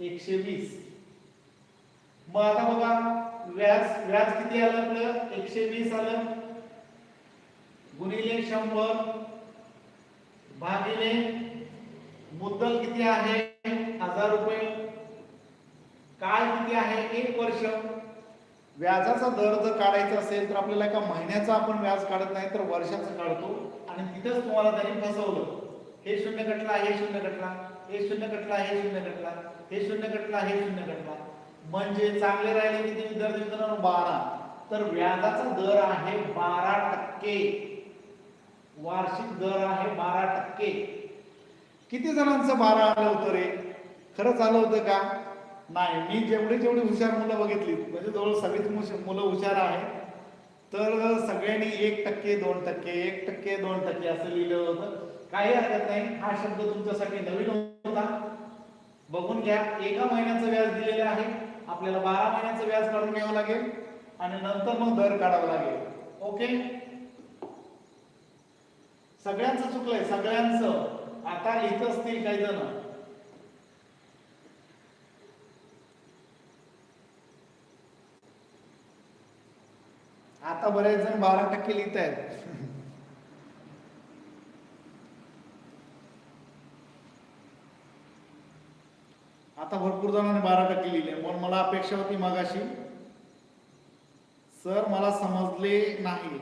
120. मग आता बघा व्याज किती आलं आपलं? 120 आलं गुणिले 100 भागिले मुद्दल किती आहे? 1000 रुपये. काय किती आहे? 1 वर्ष. व्याजाचा दर जर काढायचा असेल तर आपल्याला एका महिन्याचा आपण व्याज काढत नाही, तर वर्षाचं काढतो. आणि तिथेच तुम्हाला त्यांनी फसवलं. हे शून्य कटला, हे शून्य कटला, हे शून्य कटला, हे शून्य कटला, हे शून्य कटला, हे शून्य कटला. म्हणजे चांगले राहिले किती विद्यार्थी मित्रांनो? 12. तर व्याजाचा दर आहे 12%. वार्षिक दर आहे 12%. किती जणांचं 12 आलं होतं रे? खरंच आलं होतं का? नाही. मी जेवढी हुशार मुलं बघितली, म्हणजे जवळ सगळीच मुलं हुशार आहेत, तर सगळ्यांनी 1%, 2%, 1%, 2% असं लिहिलं होतं. काही हरकत नाही, हा शब्द तुमच्यासाठी नवीन होता, बघून घ्या. एका महिन्याचं व्याज दिलेलं आहे, आपल्याला 12 महिन्याचं व्याज काढून घ्यावं लागेल आणि नंतर मग दर काढावा लागेल. ओके, सगळ्यांचं चुकलंय, सगळ्यांचं. आता लिहित असतील काही जण. आता बरेच जण 12% लिहित आहेत. आता भरपूर जणांनी 12% लिहिले. म्हणून मला अपेक्षा होती मगाशी, सर मला समजले नाही.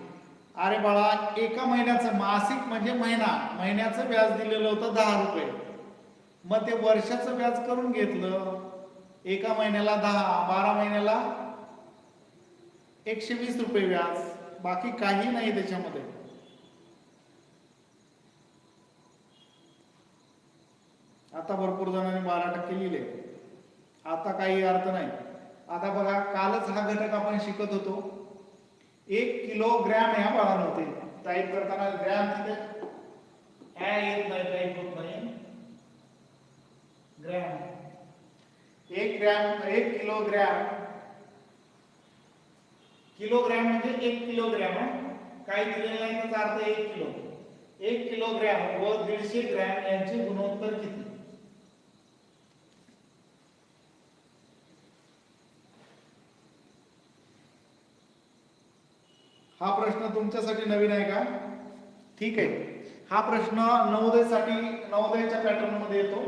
अरे बाळा, एका महिन्याचं मासिक म्हणजे महिन्याचं व्याज दिलेलं होतं 10 रुपये. मग ते वर्षाचं व्याज करून घेतलं. एका महिन्याला 10, 12 महिन्याला 120 रुपये व्याज, बाकी काही नाही त्याच्यामध्ये. आता भरपूर जणांनी 12% लिहिले. आता काही अर्थ नाही. आता बघा, कालच हा घटक आपण शिकत होतो. 1 किलोग्रॅम या बाळा नव्हते टाईप करताना ग्रॅम तिथे येत नाही, टाईप होत नाही. Gram, 1 kilogram. किलोग्रॅम म्हणजे 1 किलोग्रॅम. काही दिलेलं नाही, त्याचा अर्थ 1 किलो. 1 किलोग्रॅम व 150 ग्रॅम यांचे गुणोत्तर किती? हा प्रश्न तुमच्यासाठी नवीन आहे का? ठीक आहे. हा प्रश्न नवोदयच्या पॅटर्न मध्ये येतो.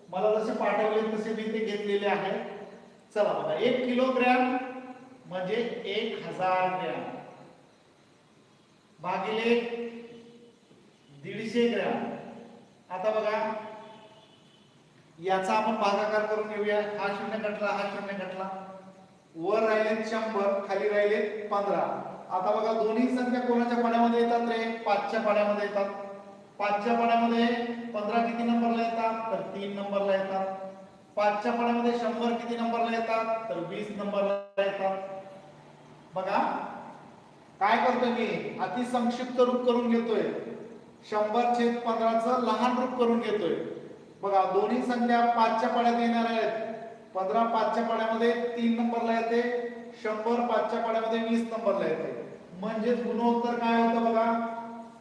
मला जसे पाठवले तसे मी ते घेतलेले आहे. चला बघा, 1 किलोग्रॅम म्हणजे 1000 ग्रॅम. भागिले 150 ग्रॅम. आता बघा याचा आपण भागाकार करून घेऊया. हा शून्य कटला, हा शून्य कटला, वर राहिले 100, खाली राहिले 15. आता बघा दोन्ही संख्या कोणाच्या पाड्यामध्ये येतात रे? 5च्या पाड्यामध्ये येतात. 5च्या पाड्यामध्ये 15 किती नंबरला येतात? तर 3 नंबरला येतात. 5च्या पाड्यामध्ये 100 किती नंबरला येतात? तर 20 नंबरला येतात. बघा काय करतोय मी, अति संक्षिप्त रूप करून घेतोय. 100/15 चं लहान रूप करून घेतोय. बघा दोन्ही संख्या 5च्या पाड्यात येणार आहेत. 15 5च्या पाड्यामध्ये 3 नंबरला येते, 100 5च्या पाड्यामध्ये 20 नंबरला येते. म्हणजे गुणोत्तर काय होतं बघा,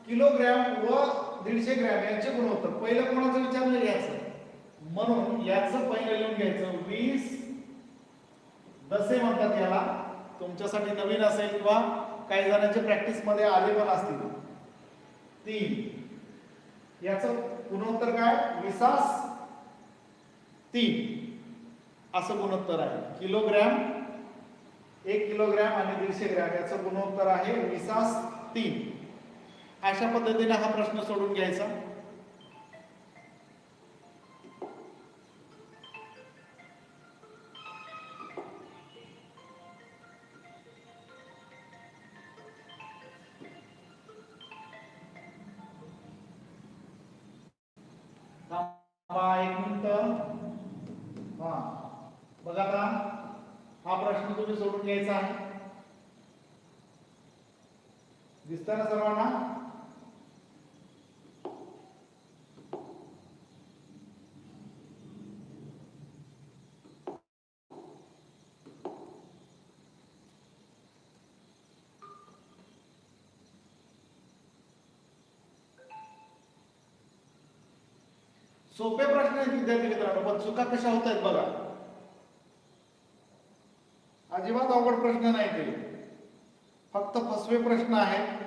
किलोग्रॅम व 150 ग्रॅम यांचे गुणोत्तर. पहिलं कोणाचं विचारलं याचं, म्हणून याचं पहिलं लिहून घ्यायचं 20 दसे म्हणतात याला. तुमच्यासाठी नवीन असेल किंवा काही जणांचे प्रॅक्टिस मध्ये आले पण असतील. 3 याचं गुणोत्तर काय, 20/3 असं गुणोत्तर आहे. किलोग्रॅम 1 किलोग्रॅम आणि 150 ग्रॅम याचं गुणोत्तर आहे 20/3. अशा पद्धतीने हा प्रश्न सोडून घ्यायचा. एक मिनिट. बघा आता हा प्रश्न तुम्ही सोडून घ्यायचा आहे. दिसतं ना सर्वांना? सोपे प्रश्न आहेत विद्यार्थी मित्रांनो, पण चुका कशा होत आहेत बघा. अजिबात अवघड प्रश्न नाही ते, फक्त फसवे प्रश्न आहेत.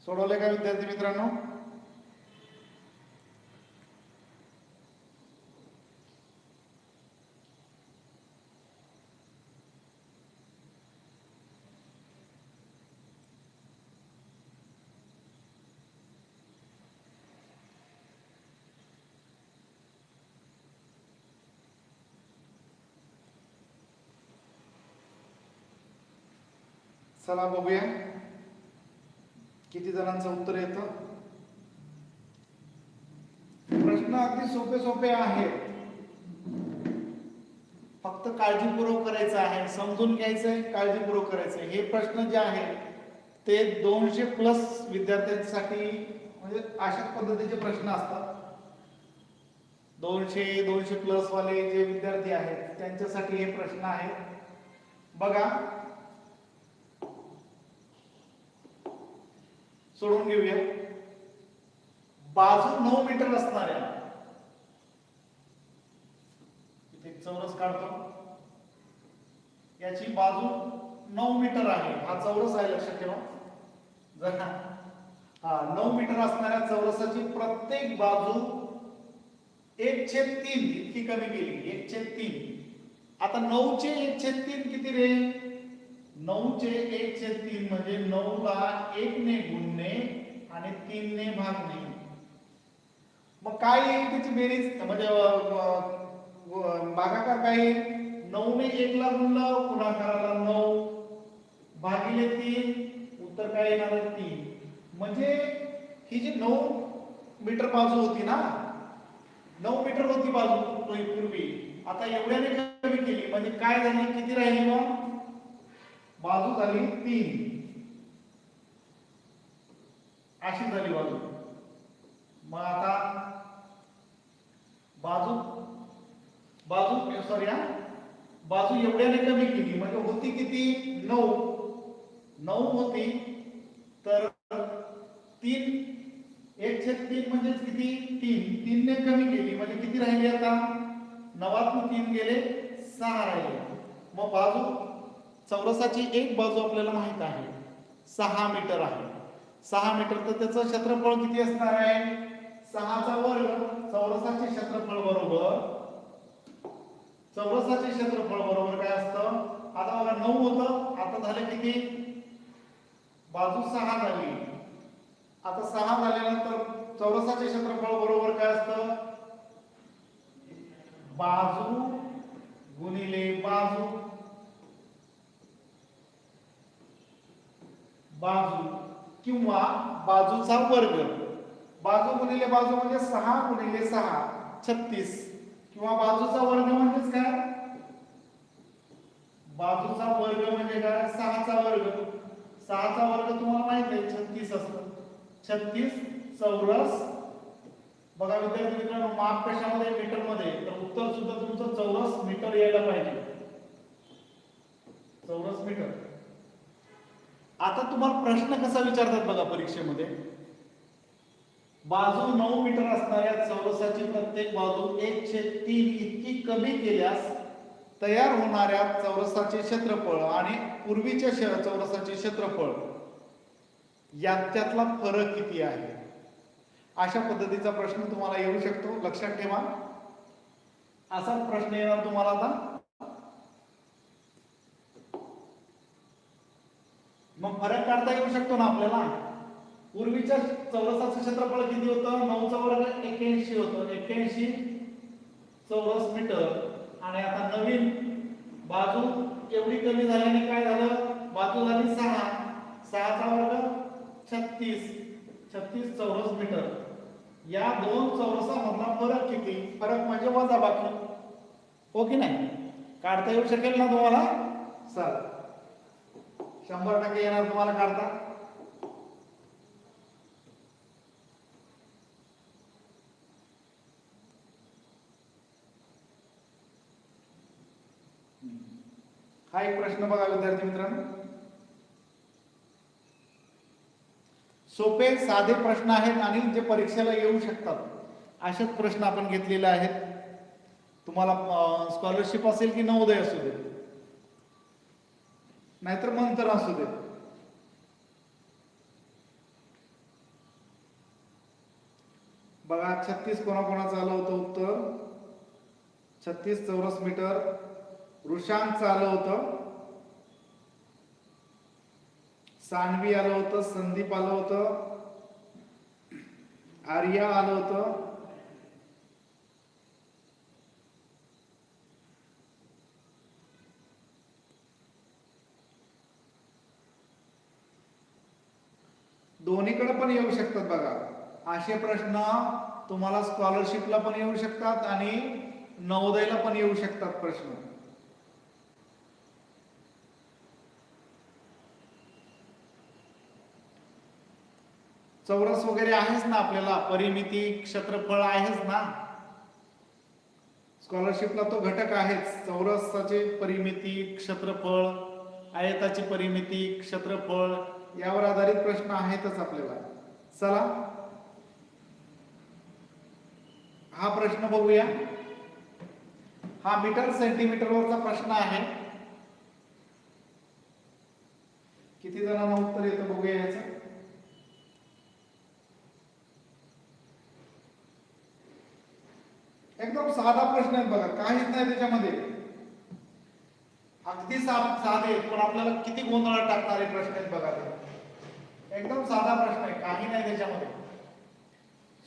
सोडवले का विद्यार्थी मित्रांनो? चला बघूया किती जणांचं उत्तर येतं. प्रश्न अगदी सोपे सोपे आहेत, फक्त काळजीपूर्वक करायचं आहे, समजून घ्यायचंय, काळजीपूर्वक करायचंय. हे प्रश्न जे आहेत ते 200+ विद्यार्थ्यांसाठी म्हणजे अशाच पद्धतीचे प्रश्न असतात. 200+ वाले जे विद्यार्थी आहेत त्यांच्यासाठी हे प्रश्न आहेत. बघा सोडून घेऊया. बाजू 9 मीटर असणाऱ्या, इथे चौरस काढतो, याची बाजू 9 मीटर आहे. हा चौरस आहे, लक्षात ठेवा. जर 9 मीटर असणाऱ्या चौरसाची प्रत्येक बाजू 1/3 इतकी कमी केली, 1/3. आता 9 चे 1/3 किती रे? 9 चे 1/3 म्हणजे 9 ला 1 ने गुणणे आणि 3 ने भागणे. मग काय येईल त्याची बेरीज, म्हणजे भागाकार काय येईल? 9 ने 1 ला गुणलं, गुणाकाराला 9 भागिले 3, उत्तर काय येणार आहे? 3. म्हणजे ही जी 9 मीटर बाजू होती ना, 9 मीटर होती बाजू पूर्वी, आता एवढ्याने कमी केली म्हणजे काय झाली, किती राहिली मग? बाजू झाली 3. अशी झाली बाजू. मग आता बाजू बाजू सॉरी हा बाजू एवढ्याने कमी केली म्हणजे होती किती 9 होती तर 3 1/3 म्हणजे किती 3 ने कमी केली म्हणजे किती राहिली आता 9 3 गेले 6 राहिले. मग बाजू चौरसाची एक बाजू आपल्याला माहित आहे 6 मीटर आहे. 6 मीटर तर त्याचं क्षेत्रफळ किती असणार आहे 6 चा वर्ग. चौरसाचे क्षेत्रफळ बरोबर काय असतं आता बघा 9 होतं आता झालं किती बाजू 6 झाली. आता 6 झाल्यानंतर चौरसाचे क्षेत्रफळ बरोबर काय असतं बाजू गुणिले बाजू किंवा बाजूचा वर्ग. बाजू गुणिले बाजू म्हणजे 6 गुणिले 6 36 किंवा बाजूचा वर्ग म्हणजेच काय बाजूचा वर्ग म्हणजे काय 6 चा वर्ग. 6 चा वर्ग तुम्हाला माहित आहे 36 असतं. 36 चौरस. बघा विद्यार्थी मित्रांनो माप कशामध्ये मीटर मध्ये तर उत्तर सुद्धा तुमचं चौरस मीटर यायला पाहिजे. चौरस मीटर. आता तुम्हाला प्रश्न कसा विचारतात बघा परीक्षेमध्ये बाजू 9 मीटर असणाऱ्या चौरसाची प्रत्येक बाजू 1/3 इतकी कमी केल्यास तयार होणाऱ्या चौरसाचे क्षेत्रफळ आणि पूर्वीच्या चौरसाचे क्षेत्रफळ याच्यातला फरक किती आहे. अशा पद्धतीचा प्रश्न तुम्हाला येऊ शकतो. लक्षात ठेवा असा प्रश्न येणार तुम्हाला. आता मग फरक काढता येऊ शकतो ना आपल्याला. पूर्वीच्या चौरसाचं क्षेत्रफळ किती होतं 9 चा वर्ग 81 होतं 81 चौरस मीटर. आणि आता नवीन बाजू एवढी कमी झाल्याने काय झालं बाजू झाली 6 चा वर्ग 36 चौरस मीटर. या दोन चौरसामधला फरक किती फरक म्हणजे वजाबाकी हो की नाही. काढता येऊ शकेल ना तुम्हाला. चला 100% येणार तुम्हाला काढता. हा एक प्रश्न बघा विद्यार्थी मित्रांनो. सोपे साधे प्रश्न आहेत आणि जे परीक्षेला येऊ शकतात असेच प्रश्न आपण घेतलेले आहेत. तुम्हाला स्कॉलरशिप असेल की नवोदय असू दे नाहीतर मंत्र असू दे. बघा 36 कोणाकोणाचं आलं होतं उत्तर 36 चौरस मीटर. वृषांक आलं होतं सानवी आलं होतं संदीप आलं होतं आर्या आलं होतं दोन्हीकडे पण येऊ शकतात. बघा असे प्रश्न तुम्हाला स्कॉलरशिपला पण येऊ शकतात आणि नवोदयला पण येऊ शकतात प्रश्न. चौरस वगैरे आहेच ना आपल्याला परिमिती क्षेत्रफळ आहेच ना. स्कॉलरशिपला तो घटक आहेच. चौरसाचे परिमिती क्षेत्रफळ आयताची परिमिती क्षेत्रफळ यावर आधारित प्रश्न आहेतच आपल्याला. चला हा प्रश्न बघूया. हा मीटर सेंटीमीटर वरचा प्रश्न आहे. किती जणांना उत्तर येतं बघूया याचं. एकदम साधा प्रश्न आहे बघा काहीच नाही त्याच्यामध्ये. अगदी साधे पण आपल्याला किती गोंधळात टाकणारे प्रश्न आहेत बघा ते. एकदम साधा प्रश्न आहे काही नाही त्याच्यामध्ये.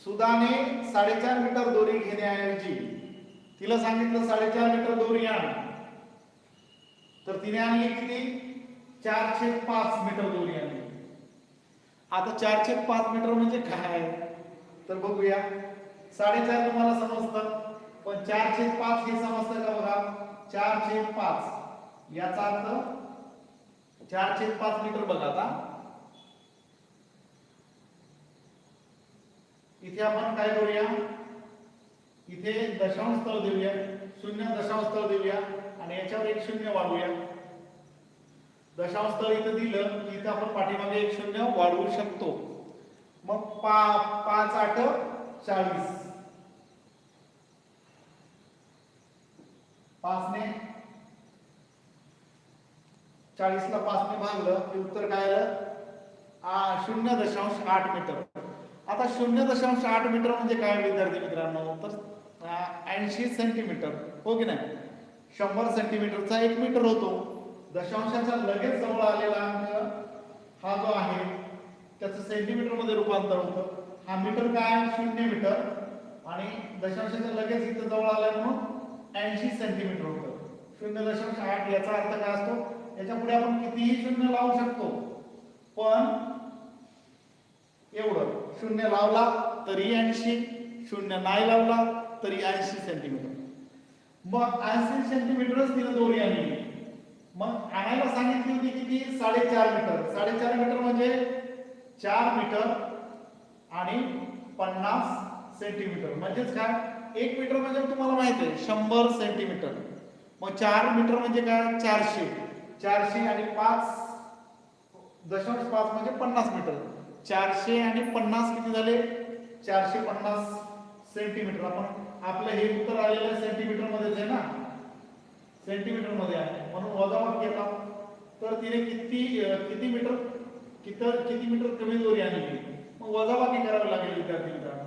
सुधाने 4.5 मीटर दोरी घेण्याऐवजी तिला सांगितलं 4.5 मीटर दोरी आण तर तिने आणली किती 4/5 मीटर दोरी आणली. आता 4/5 मीटर म्हणजे काय तर बघूया. 4.5 तुम्हाला समजतं पण 4/5 हे समजतं का बघा. 4/5 याचा अर्थ 4/5 मीटर बघा. आता इथे आपण काय करूया, इथे दशांश स्थळ देऊया, 0 दशांश स्थळ देऊया आणि याच्यावर एक 0 वाढवूया. दशांश स्थळ इथे दिलं की इथे आपण पाठीमागे एक 0 वाढवू शकतो. मग 5 8 40, 5 ने 40 ला 5 ने भागलं की उत्तर काय आलं, 0.8 मीटर. आता 0.8 मीटर म्हणजे काय विद्यार्थी मित्रांनो, तर 80 सेंटीमीटर, हो की नाही. 100 सेंटीमीटरचा 1 मीटर होतो. दशांशाच्या लगेच जवळ आलेला अंक हा जो आहे त्याचं सेंटीमीटर मध्ये रूपांतर होतं. हा मीटर काय, 0 मीटर, आणि दशांशाच्या लगेच इथं जवळ आलं म्हणून 80 सेंटीमीटर होतं. 0.8 याचा अर्थ काय असतो, याच्या पुढे आपण कितीही 0 लावू शकतो, पण एवढं 0 लावला तरी 80, 0 नाही लावला तरी 80 सेंटीमीटर. मग 80 सेंटीमीटरच तिने दोरी आणली. मग आणायला सांगितली होती किती, 4.5 मीटर. 4.5 मीटर म्हणजे 4 मीटर आणि 50 सेंटीमीटर. म्हणजेच काय, 1 मीटर म्हणजे तुम्हाला माहिती आहे 100 सेंटीमीटर. मग 4 मीटर म्हणजे काय, 400. 400 आणि 5.5 म्हणजे 50 मीटर. 400 आणि 50 किती झाले, 450 सेंटीमीटर. आपण आपलं हे उत्तर आलेलं सेंटीमीटर मध्येच आहे ना, सेंटीमीटर मध्ये आहे म्हणून वजाबाकी केला तर तिने किती मीटर कमी दोरी आणली. मग वजाबाकी करावी लागेल विद्यार्थी मित्रांनो.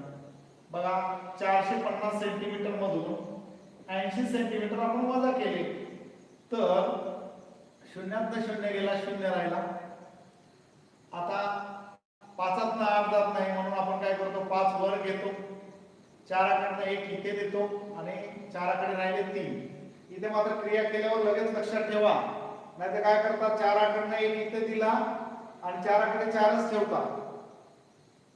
बघा 450 सेंटीमीटर मधून 80 सेंटीमीटर आपण वजा केले तर 0 गेला, 0 राहिला. आता 5 8 जात नाही म्हणून आपण काय करतो, 5 वर घेतो, 4 कडे 1 इथे देतो आणि 4 कडे राहिले 3. इथे मात्र क्रिया केल्यावर लगेच लक्षात ठेवा, नाहीतर काय करता, 4 कडे 1 इथे दिला आणि 4 कडे 4च ठेवता.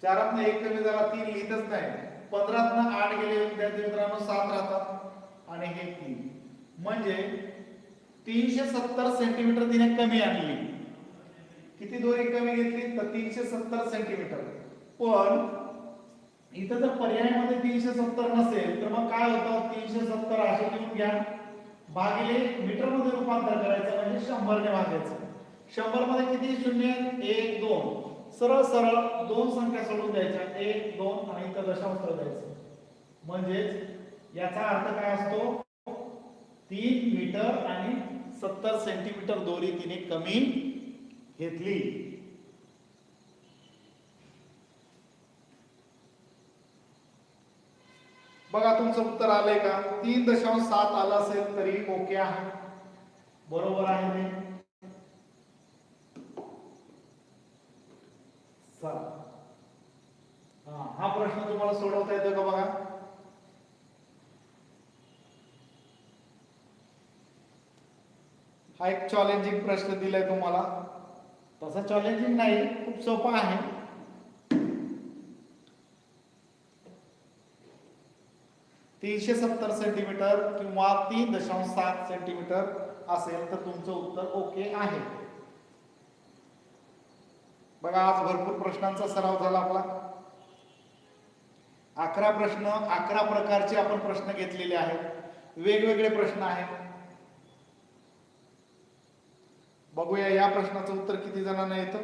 4 1 कमी झाला, 3 लिहितच नाही. 15 8 गेले विद्यार्थी मित्रांनो, 7 राहतात आणि हे 3. म्हणजे 370 सेंटीमीटर तिने कमी आणली. किती दोरी कमी घेतली तर 370 सेंटीमीटर. पण इथं जर पर्यायामध्ये 370 नसेल तर मग काय होतं, 370 असे लिहून घ्या, भागिले मीटर मध्ये रूपांतर करायचं म्हणजे 100 ने भागायचं. 100 मध्ये किती शून्य, 1 2, सरळ सरळ दोन संख्या सोडून द्यायच्या, 1 2 आणि इथं दशांश द्यायचं. म्हणजेच याचा अर्थ काय असतो, 3 मीटर आणि 70 सेंटीमीटर दोरी तिने कमी घेतली. बघा तुमचं उत्तर आलंय का, 3.7 आलं असेल तरी ओके आहे, बरोबर आहे ते. हा प्रश्न तुम्हाला सोडवता येतो का बघा. हा एक चॅलेंजिंग प्रश्न दिलाय तुम्हाला. तसा चॅलेंजिंग नाही, खूप सोपा आहे. तीनशे 70 सेंटीमीटर किंवा 3.7 सेंटीमीटर असेल तर तुमचं उत्तर ओके आहे. बघा आज भरपूर प्रश्नांचा सराव झाला आपला. 11 प्रश्न, 11 प्रकारचे आपण प्रश्न घेतलेले आहेत, वेगवेगळे प्रश्न आहेत. बघूया या प्रश्नाचं उत्तर किती जणांना येतं.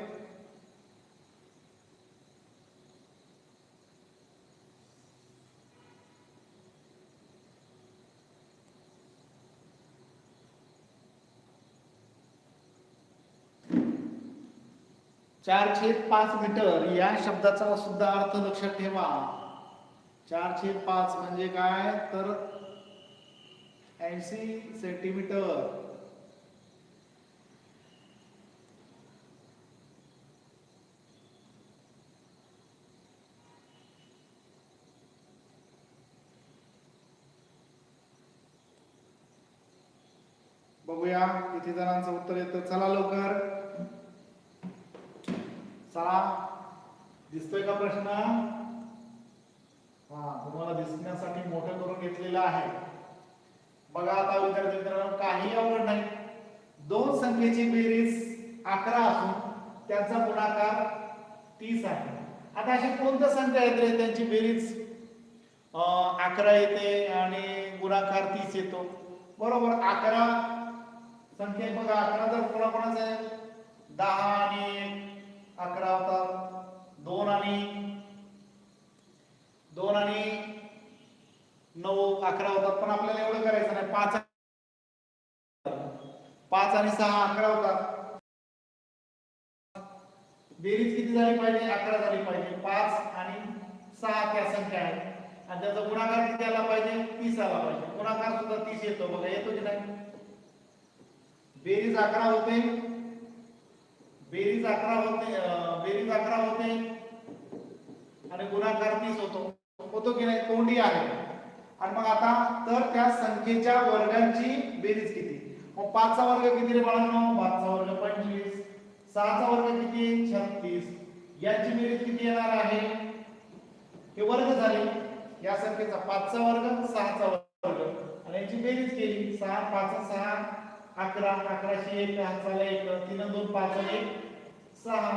चार छेद 5 मीटर या शब्दाचा सुद्धा अर्थ लक्षात ठेवा. 4/5 म्हणजे काय तर 80 सेंटीमीटर. बघूया किती जणांचं उत्तर येतं. चला लवकर, चला. दिसतोय का प्रश्न? हा, तुम्हाला दिसण्यासाठी मोठं करून घेतलेलं आहे. बघा आता विद्यार्थी मित्रांनो, काही अवघड नाही. दोन संख्येची बेरीज 11 असून त्यांचा गुणाकार 30 आहे. आता अशा कोणत्या संख्या आहेत रे त्यांची बेरीज 11 येते आणि गुणाकार 30 येतो? बरोबर, 11 संख्या बघा, 11 जर कोणाकोणाचं आहे 10 आणि 11 होतात, 2 आणि 9 11 होतात, पण आपल्याला एवढं करायचं नाही. 5 आणि 6 11 होतात. बेरीज किती झाली पाहिजे? 11 झाली पाहिजे. 5 आणि 6 त्या संख्या आहेत आणि त्याचा गुणाकार किती आला पाहिजे? 30 आला पाहिजे. गुणाकार सुद्धा 30 येतो बघा, येतो की नाही? बेरीज 11 होते, बेरीज 11 होते आणि गुणाकार 30 होतो की नाही? तोंडी आहे. आणि मग आता तर त्या संख्येच्या वर्गांची बेरीज किती? मग 5 चा वर्ग किती रे बाळांनो? 5 चा वर्ग 25. 6 चा वर्ग किती? 36. याची बेरीज किती येणार आहे? हे वर्ग झाले या संख्येचा, 5 चा वर्ग 6 चा वर्ग आणि याची बेरीज केली. 6 5 6 11, 11 1 हाताला 1, 3 2 5 आणि 1 6.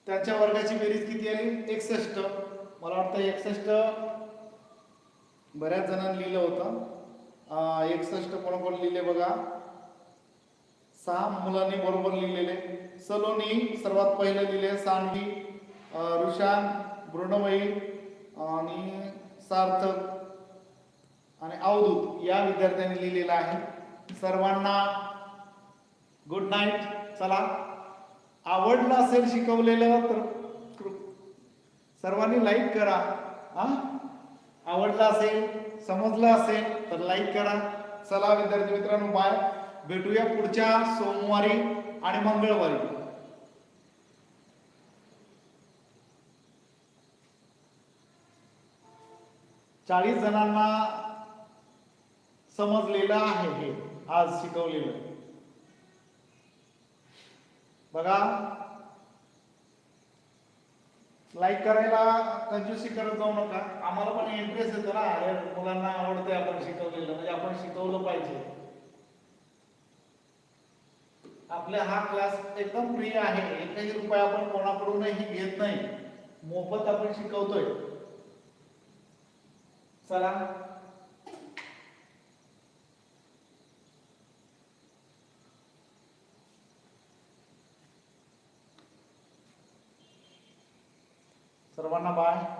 त्याच्या वर्गाची बेरीज किती आली? 61. मला वाटतं 61 बऱ्याच जणांनी लिहिलं होतं. 61 कोण लिहिले बघा? 6 मुलांनी बरोबर लिहिलेले. सलोनी सर्वात पहिले लिहिले, सानवी, रुशान, मृण्मयी आणि सार्थक आणि अवधूत या विद्यार्थ्यांनी लिहिलेला आहे. सर्वांना गुड नाईट. चला, आवडलं असेल शिकवलेलं तर सर्वांनी लाईक करा. आवडलं असेल, समजलं असेल तर लाईक करा. चला विद्यार्थी मित्रांनो, बाय. भेटूया पुढच्या सोमवारी आणि मंगळवारी. चाळीस जणांना समजलेलं आहे हे आज शिकवलेलं. बघा, लाईक करायला कंजूसी करत जाऊ नका. आम्हाला पण इंटरेस्ट येतो ना, मुलांना आवडतंय आपण शिकवलेलं, म्हणजे आपण शिकवलं पाहिजे. आपला हा क्लास एकदम फ्री आहे. एकही रुपया आपण कोणाकडूनही घेत नाही, मोफत आपण शिकवतोय. चला, सर्वांना बाय.